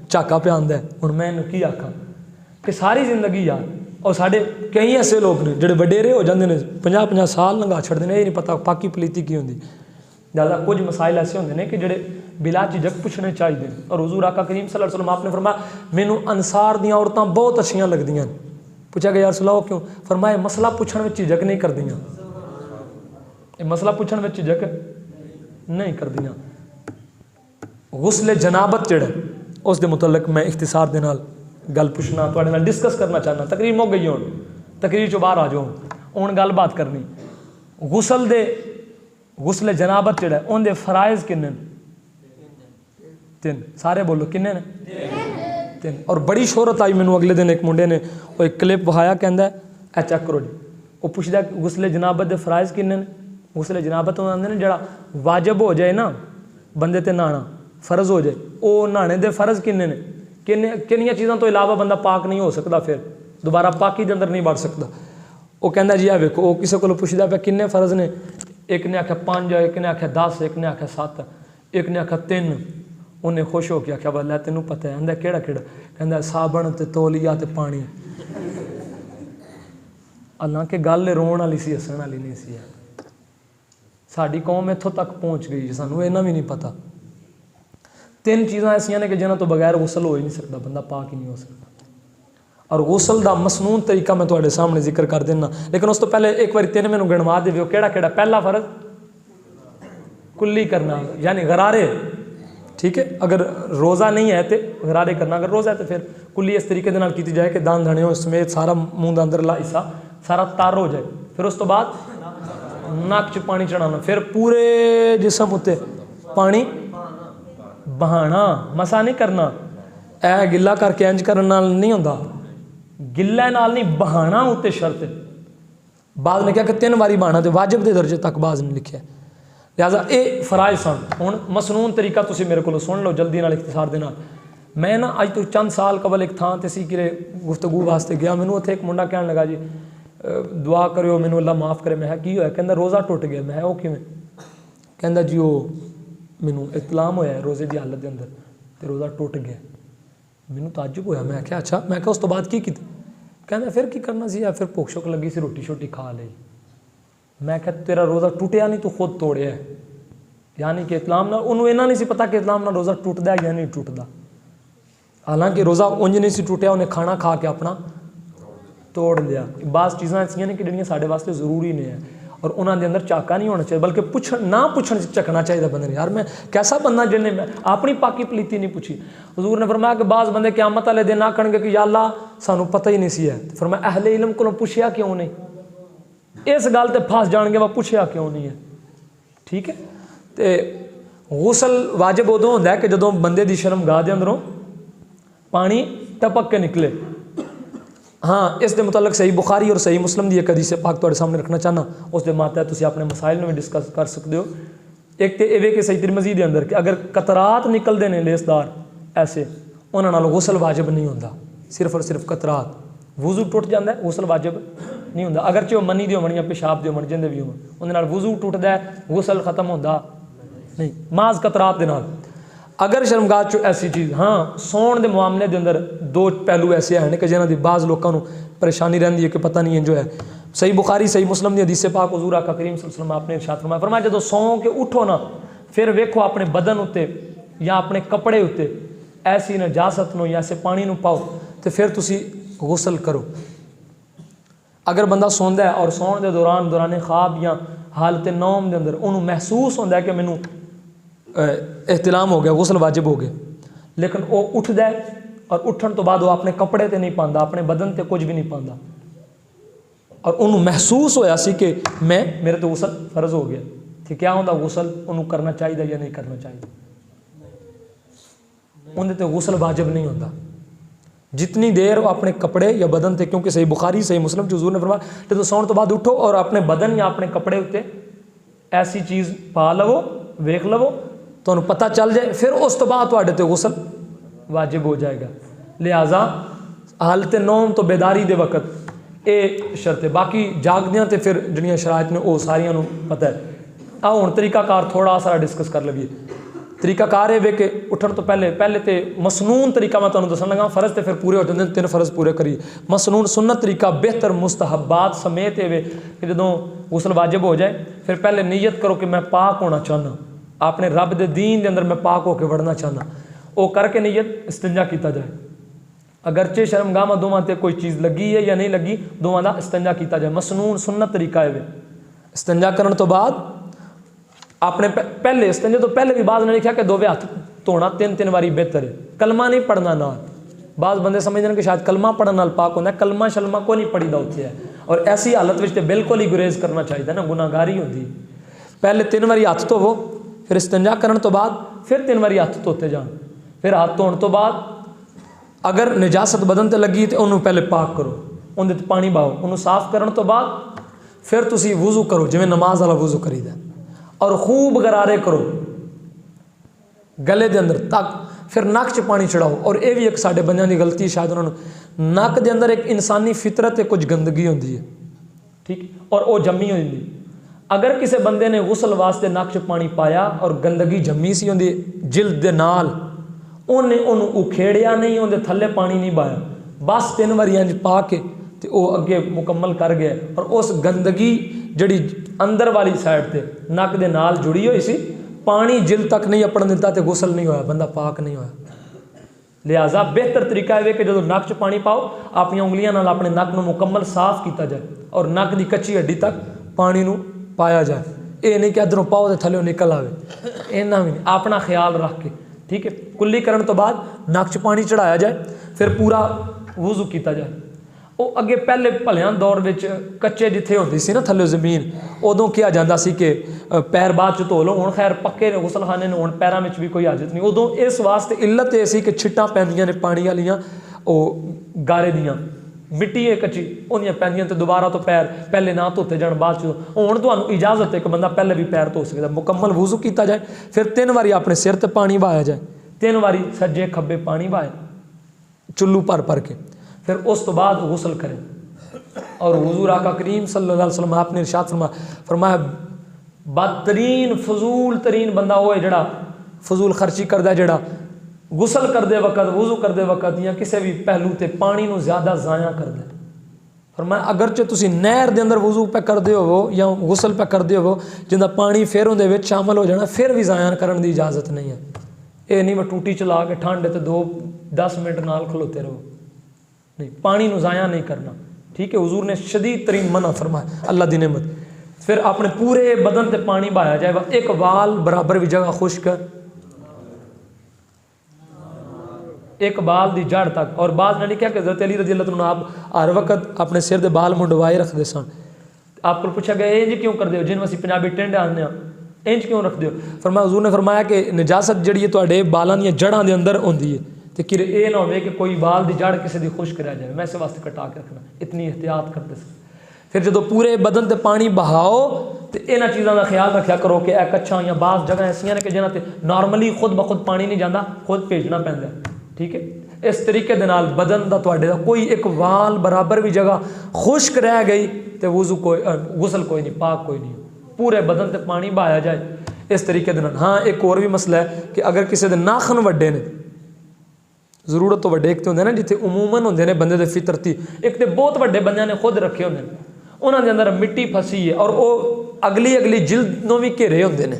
چاکا پہ آندا ہے. ہن میں انہوں کی آکھاں کہ ساری زندگی یار اور ساڈے کئی ایسے لوگ نے جڑے وڈیرے ہو جاندے نے 50-50 سال لنگا چھڑدے نے یہ نہیں پتا پاکی پلیتی کی ہوندی. زیادہ کچھ مسائل ایسے ہوندے نے کہ جڑے بلا جھجک پوچھنے چاہیے. اور حضور آقا کریم صلی اللہ علیہ وسلم آپ نے فرمایا مینوں انصار دیاں عورتاں بہت اچھیاں لگدیاں. پوچھا کہ یا رسول اللہ کیوں؟ فرمایا مسئلہ پوچھنے میں جھجک نہیں کردیاں. یہ مسئلہ پوچھنے میں جھجک نہیں کردیاں. غسل جنابت جڑا اس دے متعلق میں اختصار دے نال گل پوچھنا تواڈے نال ڈسکس کرنا چاہنا. تقریر مک گئی ہون, تقریر چوں باہر آ جاؤ, ہن گل بات کرنی. غسل جنابت جڑا اون دے فرائض کنے نے؟ 3. سارے بولو کنے نے؟ 3. اور بڑی شہرت آئی مینوں اگلے دن ایک منڈے نے وہ ایک کلپ وہایا کہندا ہے اے چیک کرو جی. وہ پوچھدا غسل جنابت دے فرائض کنے نے؟ غسل جنابت ہوندے نے جڑا واجب ہو جائے نا بندے تے نہانا فرض ہو جائے, وہ نہانے دے فرض کنے نے؟ کنیاں چیزاں تو علاوہ بندہ پاک نہیں ہو سکتا, پھر دوبارہ پاکی دے اندر نہیں بڑھ سکتا. وہ کہندا جی آ ویکھو, وہ کسے کولوں پوچھدا پیا کنے فرض نے؟ ایک نے آکھیا 5, ایک نے آکھیا 10, ایک نے آکھیا 7, ایک نے آکھیا 3. انہیں خوش ہو کے آکھیا بلے تینوں پتہ ہے؟ آندا کیڑا کیڑا؟ کہندا صابن تے تولیہ تے پانی. حالانکہ گل رون والی سی, ہسن والی نہیں سی. ساری قوم اتوں تک پہنچ گئی, سانوں اینا بھی نہیں پتہ. 3 چیزاں ایسیاں نے کہ جنہاں تو بغیر غسل ہو ہی نہیں سکتا, بندہ پاک ہی نہیں ہو سکتا. اور غسل دا مسنون طریقہ میں تواڈے سامنے ذکر کر دینا, لیکن اس تو پہلے ایک بار 3 مینوں گنوا دیو کیڑا کیڑا. پہلا فرض کلی کرنا, یعنی غرارے. ٹھیک ہے, اگر روزہ نہیں ہے تو غرارے کرنا, اگر روزہ ہے تو پھر کلی اس طریقے دے نال کیتی جائے کہ دان دھنے سمیت سارا منہ دا اندرلا حصہ سارا تار ہو جائے. پھر اس تو بعد ناک چ پانی چڑھانا, پھر پورے جسم اتے پانی بہانا, مسا نہیں کرنا. اے گلا کر کے انج کرن نال نہیں ہوندا, گلے نال نہیں بہانا اتے شرط ہے. بعض نے کہا کہ 3 واری بہانا تے واجب دے درجے تک بعض نے لکھیا ہے. لہٰذا اے فرائض سن. ہن مسنون طریقہ تسی میرے کو سن لو جلدی نال اختصار دے نال. میں نا اج تو چند سال قبل ایک تھان تے سی کہ گفتگو واسطے گیا, مینوں اتھے ایک منڈا کہن لگا جی دعا کریو مینوں اللہ معاف کرے. میں کی ہویا؟ کہندا روزہ ٹوٹ گیا. میں او کیویں؟ کہندا جی او مینوں اطلاع ہویا ہے روزے دی حالت دے اندر تے روزہ ٹوٹ گیا. مینوں تعجب ہویا, میں کہا اچھا. میں کہا اس تو بعد کی کیتا؟ کہندا پھر کی کرنا سی, یا پھر بھوک شوک لگی سی روٹی شوٹی کھا لئی. میں کہا تیرا روزہ ٹوٹیا نہیں, تو خود توڑیا ہے. یعنی کہ اطلاع نہ انہوں اینا نہیں سی پتا کہ اطلاع نہ روزہ ٹوٹدا ہے یا نہیں ٹوٹدا. حالانکہ روزہ انج نہیں سی ٹوٹیا, انہیں کھانا کھا کے اپنا توڑ لیا. بعض چیزاں ایسیاں نے کہ جڑیاں ساڈے واسطے ضروری نہیں ہے, اور انہاں دے اندر چاکا نہیں ہونا چاہیے, بلکہ نہ پوچھن سے چکنا چاہیے بندے نے. یار میں کیسا بندہ جن نے اپنی پاکی پلیتی نہیں پوچھی. حضور نے فرمایا کہ بعض بندے قیامت والے دن آکھن گے کہ یا اللہ سانوں پتہ ہی نہیں سی ہے. فرمایا اہل علم کولوں پوچھیا کیوں نہیں؟ اس گل تے پھس جان گے وہ پوچھیا کیوں نہیں ہے. ٹھیک ہے, تے غسل واجب ادوں ہوندا ہے کہ جدوں بندے دی شرمگاہ دے اندروں پانی ٹپک کے نکلے. ہاں اس دے متعلق صحیح بخاری اور صحیح مسلم دی ایک حدیث پاک تواڈے سامنے رکھنا چاہنا, اس دے ماتحت تسی اپنے مسائل نوں بھی ڈسکس کر سکتے ہو. ایک تے ایویں کہ صحیح ترمذی دے اندر کہ اگر قطرات نکلدے نے لیسدار ایسے, انہاں نال غسل واجب نہیں ہوندا, صرف اور صرف قطرات. وضو ٹوٹ جاندا ہے, غسل واجب نہیں ہوندا. اگرچہ وہ منی دی ہون یا پیشاب دی ہون جندے بھی ہون, اون دے نال وضو ٹوٹدا ہے, غسل ختم ہوندا نہیں, محض قطرات دے نال. اگر شرمگاہ چ ایسی چیز, ہاں سون دے معاملے دے اندر 2 پہلو ایسے ہیں کہ جنہاں دی بعض لوکاں نوں پریشانی رہندی ہے کہ پتہ نہیں جو ہے. صحیح بخاری صحیح مسلم دی حدیث پاک حضور آقا کریم صلی اللہ علیہ وسلم آپ نے ارشاد فرمایا, فرمایا جدوں سو کے اٹھو نا پھر ویکھو اپنے بدن اتے یا اپنے کپڑے اتے ایسی نجاست نو یا ایسے پانی نو پاؤ تو پھر تسی غسل کرو. اگر بندہ سوندا ہے اور سون دے دوران خواب یا حالت نوم دے اندر انہوں محسوس ہوندا ہے کہ مینوں احتلام ہو گیا, غسل واجب ہو گیا, لیکن وہ اٹھدا ہے اور اٹھن تو بعد وہ اپنے کپڑے تے نہیں پاندا, اپنے بدن تے کچھ بھی نہیں پاندا, اور انہوں محسوس ہویا سی کہ میرے تو غسل فرض ہو گیا, کہ کیا ہوندا غسل انہوں کرنا چاہیے یا نہیں کرنا چاہیے. اندر تے غسل واجب نہیں ہوندا جتنی دیر وہ اپنے کپڑے یا بدن تے, کیونکہ صحیح بخاری صحیح مسلم حضور نے فرمایا کہ تو سون تو بعد اٹھو اور اپنے بدن یا اپنے کپڑے اتے ایسی چیز پا لو, ویکھ لو, تو انہوں پتہ چل جائے, پھر اس تو بعد تواڈے تے غسل واجب ہو جائے گا. لہٰذا حالت نوم تو بیداری دے وقت اے شرط ہے. باقی جاگدیاں تے پھر جڑیاں شرائط نے وہ ساریاں نوں پتہ ہے. آؤ ہن طریقہ کار تھوڑا سا ڈسکس کر لئیے. طریقہ کار ہے کہ اٹھن تو پہلے تے مسنون طریقہ میں تمہیں دسن لگا, فرض تے پھر پورے ہو جاتے ہیں, 3 فرض پورے کریے. مسنون سنت طریقہ بہتر مستحبات سمیت ہے کہ جدوں غسل واجب ہو جائے پھر پہلے نیت کرو کہ میں پاک ہونا چاہنا, اپنے رب دے دین دے اندر میں پاک ہو کے وڑنا چاہنا، وہ کر کے نیت استنجا کیتا جائے، اگرچہ شرمگاہ میں دوواں تے کوئی چیز لگی ہے یا نہیں لگی، دوواں دا استنجا کیتا جائے، مسنون سنت طریقہ ہے۔ استنجا کرن تو بعد اپنے پہلے استنجا تو پہلے بھی بعض نے لکھا کہ دووے ہاتھ دھونا 3 واری بہتر ہے، کلمہ نہیں پڑھنا نال۔ بعض بندے سمجھتے ہیں کہ شاید کلمہ پڑھن نال پاک ہوتا ہے، کلمہ شلمہ کو نہیں پڑھی دا ہوتی ہے، اور ایسی حالت وچ تے بالکل ہی گریز کرنا چاہیے نا، گناہگاری ہوتی ہے۔ پہلے 3 واری ہاتھ دھوو، پھر استنجا کرن تو بعد پھر 3 واری ہاتھ دھوتے جان، پھر ہاتھ دھون تو بعد اگر نجاست بدن تے لگی تو انہوں پہلے پاک کرو، اندے تے پانی باؤ، انہوں صاف کرن تو بعد پھر تسی وضو کرو جویں نماز والا وضو کریدا، اور خوب غرارے کرو گلے دے اندر تک، پھر نک چ پانی چڑھاؤ۔ اور یہ بھی ایک ساڈے بندیاں دی غلطی، شاید انہوں نے نک دے اندر ایک انسانی فطرت ہے، کچھ گندگی ہوندی ہے، ٹھیک، اور وہ جمی ہوندی۔ اگر کسی بندے نے غسل واسطے نک چ پانی پایا اور گندگی جمی سی ہوندی جلد دے نال، انہوں اکھیڑیا نہیں، اندے تھلے پانی نہیں بایا، بس 3 واری انج پا کے تے او اگے مکمل کر گیا، اور اس گندگی جڑی اندر والی سائڈ تے نک دے نال جڑی ہوئی سی، پانی جلد تک نہیں اپڑن دیتا تے غسل نہیں ہویا، بندہ پاک نہیں ہویا۔ لہٰذا بہتر طریقہ ہے کہ جب نک چ پانی پاؤ، اپنی انگلیاں نال اپنے نک نو مکمل صاف کیتا جائے، اور نک دی کچی ہڈی تک پانی نو پایا جائے، یہ نہیں کہ ادھروں پاؤ تے تھلے نکل آوے، اینا بھی نہیں، اپنا خیال رکھ کے، ٹھیک ہے۔ کلی کرن تو بعد نک چ پانی چڑھایا جائے، پھر پورا وضو کیتا جائے۔ وہ اگے پہلے بھلیاں دور وچ کچے جتھے ہوندی سی نا تھلے زمین، ادوں کیا جاتا سی کہ پیر بعد چ دھو لو، ہن خیر پکے نے غسل خانے نے، ہن پیراں وچ بھی کوئی حاجت نہیں، ادوں اس واسطے علت یہ سی کہ چھٹاں پیندیاں نے پانی والیاں، وہ گارے دیاں مٹی ہے کچی، انہاں پیندیاں تے دوبارہ تو پیر پہلے نہ دھوتے جان بعد چ، ہن تانوں اجازت ہے کہ بندہ پہلے بھی پیر دھو سکدا، مکمل وضو کیتا جائے، پھر 3 واری اپنے سر تے پانی بہایا جائے، 3 واری سجے کھبے پانی بہائے چلو پر کے، پھر اس تو بعد غسل کریں۔ اور حضور آقا کریم صلی اللہ علیہ وسلم آپ نے ارشاد فرمایا بدترین فضول ترین بندہ وہ ہے جڑا فضول خرچی کردا ہے، جڑا غسل کردے وقت وضو کردے وقت یا کسی بھی پہلو تے پانی نو زیادہ ضائع کردا ہے۔ فرمایا اگرچہ تسی نہر دے اندر وضو پہ کردے ہو یا غسل پہ کردے ہو جندا پانی پھر اون دے وچ شامل ہو جانا، پھر بھی ضائع کرن دی اجازت نہیں ہے۔ یہ نہیں میں ٹوٹی چلا کے ٹھنڈ تے 2-10 منٹ نال کھلوتے رہو، نہیں، پانی نو ضائع نہیں کرنا، ٹھیک ہے۔ حضور نے شدید ترین منع فرمایا، اللہ دی نعمت۔ پھر اپنے پورے بدن تے پانی بہایا جائے گا، ایک وال برابر بھی جگہ خشک، ایک بال دی جڑ تک۔ اور بعض نے لکھا کہ حضرت علی رضی اللہ عنہ آپ ہر وقت اپنے سر دے بال منڈوائے رکھتے سن۔ آپ کو پوچھا گیا انج کیوں کر دے ہو، جن اسی پنجابی ٹینڈے آنے ہیں، انج کیوں رکھ دے ہو؟ فرمایا حضور نے فرمایا کہ نجاست جڑی ہے تواڈے بالاں دی جڑاں دے اندر ہوندی ہے، تے کہ اے نہ ہوے کہ کوئی بال دی جڑ کسی دی خشک رہ جائے، میں اس واسطے کٹا کے رکھنا، اتنی احتیاط کرتے سن۔ پھر جدو پورے بدن تے پانی بہاؤ تے انہاں چیزاں دا خیال رکھیا کرو کہ اے کچھاں یا بعض جگہ ایسیاں نے کہ جنہاں تے نارملی خود بخود پانی نہیں جاندا، خود بھیجنا پیندا ہے، ٹھیک ہے۔ اس طریقے دے نال بدن دا تواڈے دا کوئی ایک وال برابر بھی جگہ خشک رہ گئی تے وضو کوئی غسل کوئی نہیں، پاک کوئی نہیں، پورے بدن تے پانی بہایا جائے اس طریقے دے نال۔ ہاں ایک اور بھی مسئلہ ہے کہ اگر کسی دے ناخن وڈے نے، ضرورت تو وڈے ایک تے ہوندے نا جتھے عموماً ہوندے نے بندے دے فطرتی، ایک تے بہت وڈے بندیاں نے خود رکھے ہوندے نے، انہاں دے اندر مٹی پھسی ہے اور وہ اگلی جلد نو بھی گھیرے ہوندے نے،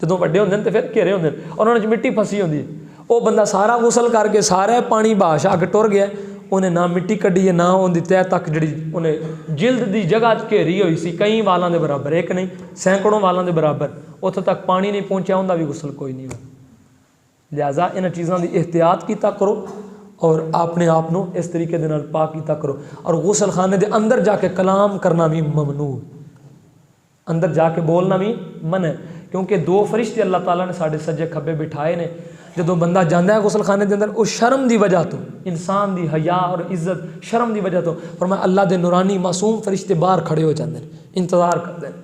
جدوں وڈے ہوندے نے تے پھر گھیرے ہوندے نے اور انہاں وچ مٹی پھسی ہوندی ہے، وہ بندہ سارا غسل کر کے سارا پانی بہا شا کے ٹر گیا، انہیں نہ مٹی کڈی ہے نہ ان دی تہ تک جڑی انہیں جلد دی جگہ گھیری ہوئی سی کئی والاں دے برابر، ایک نہیں سینکڑوں والاں دے برابر، اتھوں تک پانی نہیں پہنچیا، انہاں بھی غسل کوئی نہیں ہوا۔ لہٰذا ان چیزاں دی احتیاط کیتا کرو اور اپنے آپ نو اس طریقے دے نال پاک کیتا کرو۔ اور غسل خانے دے اندر جا کے کلام کرنا بھی ممنوع، اندر جا کے بولنا بھی منع ہے، کیونکہ 2 فرشتے اللہ تعالیٰ نے ساڈے سجے کھبے بٹھائے نے، جدو بندہ جاندہ ہے غسل خانے دے اندر وہ شرم دی وجہ تو، انسان دی حیا اور عزت شرم دی وجہ تو فرمایا اللہ دے نورانی معصوم فرشتے باہر کھڑے ہو جاندے ہیں، انتظار کرتے ہیں،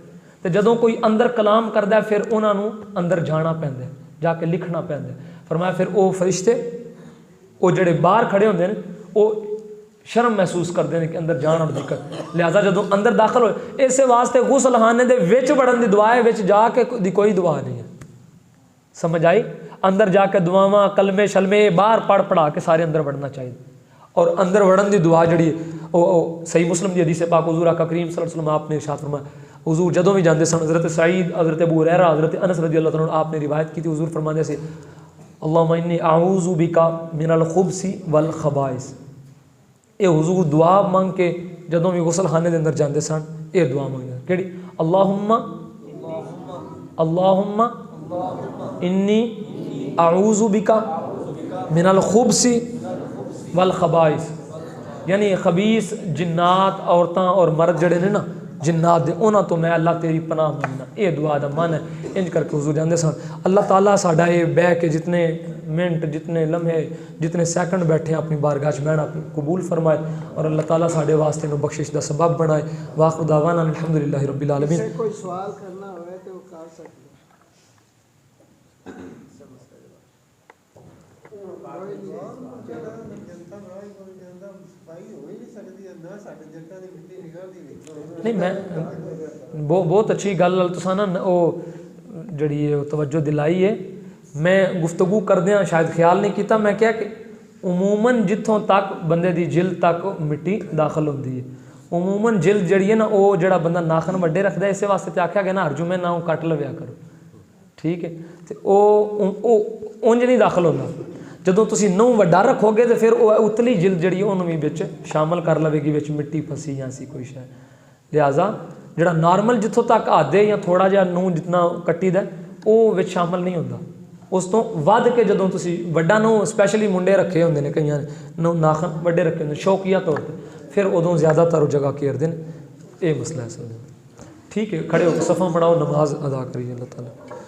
تو جدوں کوئی اندر کلام کردا ہے پھر انہاں نو اندر جانا پیندا ہے، جا کے لکھنا پیندا ہے۔ فرمایا پھر وہ فرشتے وہ جڑے باہر کھڑے ہوندے ہیں وہ شرم محسوس کرتے ہیں کہ اندر جان اور دقت، لہٰذا جدوں اندر داخل ہوئے اس واسطے غسل خانے دے وچ وڑن دی دعا ہے، وچ جا کے دی کوئی دعا نہیں ہے، سمجھ آئی؟ اندر جا کے دعاواں کلمے شلمے باہر پڑھا کے سارے اندر وڑنا چاہیے۔ اور اندر وڑن دی دعا جڑی ہے وہ صحیح مسلم دی حدیث پاک حضور آقا کریم صلی اللہ علیہ وسلم آپ نے ارشاد فرمایا حضور جدوں بھی جاندے سن حضرت سعید حضرت ابو ہریرہ حضرت انس رضی اللہ تعالیٰ عنہ آپ نے روایت کی تھی حضور فرماندے سے اللہم انی اعوذ بک من الخبث والخبائث اے حضور دعا مانگ کے جدوں بھی غسل خانے دے اندر جاندے سن اے دعا مانگدے کیڑی اللہم انی اعوذ بک من الخبث والخبائث یعنی خبیث جنات عورتاں اور مرد جڑے نے نا جنات دے انہاں تو میں اللہ تیری پناہ منگنا اے دعا دا من ہے انج کر کے حضور جاندے سن اللہ تعالیٰ ساڈا اے بہ کے جتنے منٹ جتنے لمحے جتنے سیکنڈ بیٹھے اپنی بارگاہ وچ بہنا قبول فرمائے اور اللہ تعالیٰ ساڈے واسطے نو بخشش دا سبب بنائے واخر دعوانا الحمدللہ رب العالمین کوئی سوال کرنا ہوئے تو کر سکتے نہیں میں بہت اچھی گل تساں نا وہ جڑی ہے توجہ دلائی ہے میں گفتگو کردیاں شاید خیال نہیں کیتا میں کیا کہ عموماً جتوں تک بندے دی جلد تک مٹی داخل ہوندی ہے عموماً جلد جڑی ہے نا وہ جڑا بندہ ناخن وڈے رکھدا ہے اسے واسطے تے آکھیا گیا نا ہر جمعے نہ کٹ لویا کرو ٹھیک ہے تے او اونج نہیں داخل ہوندا جدوں تسی نو وڈا رکھو گے تو پھر وہ اتلی جلد جڑی ہے انہوں بھی بچ شامل کر لوے گی بچ مٹی پھسی یا سی کوئی شے لہٰذا جڑا نارمل جتوں تک آدھے یا تھوڑا جہا نو جتنا کٹی دا وہ وچ شامل نہیں ہوتا اس تو ود کے جدوں تسی وڈا نو اسپیشلی منڈے رکھے ہوندے نے کئیاں نو ناخن وڈے رکھے ہوندے شوقیہ طور تے پھر ادوں زیادہ تر جگہ گھیر دین یہ مسئلہ ہے سر ٹھیک ہے کھڑے ہو کے صفاں بناؤ نماز ادا کریے اللہ تعالیٰ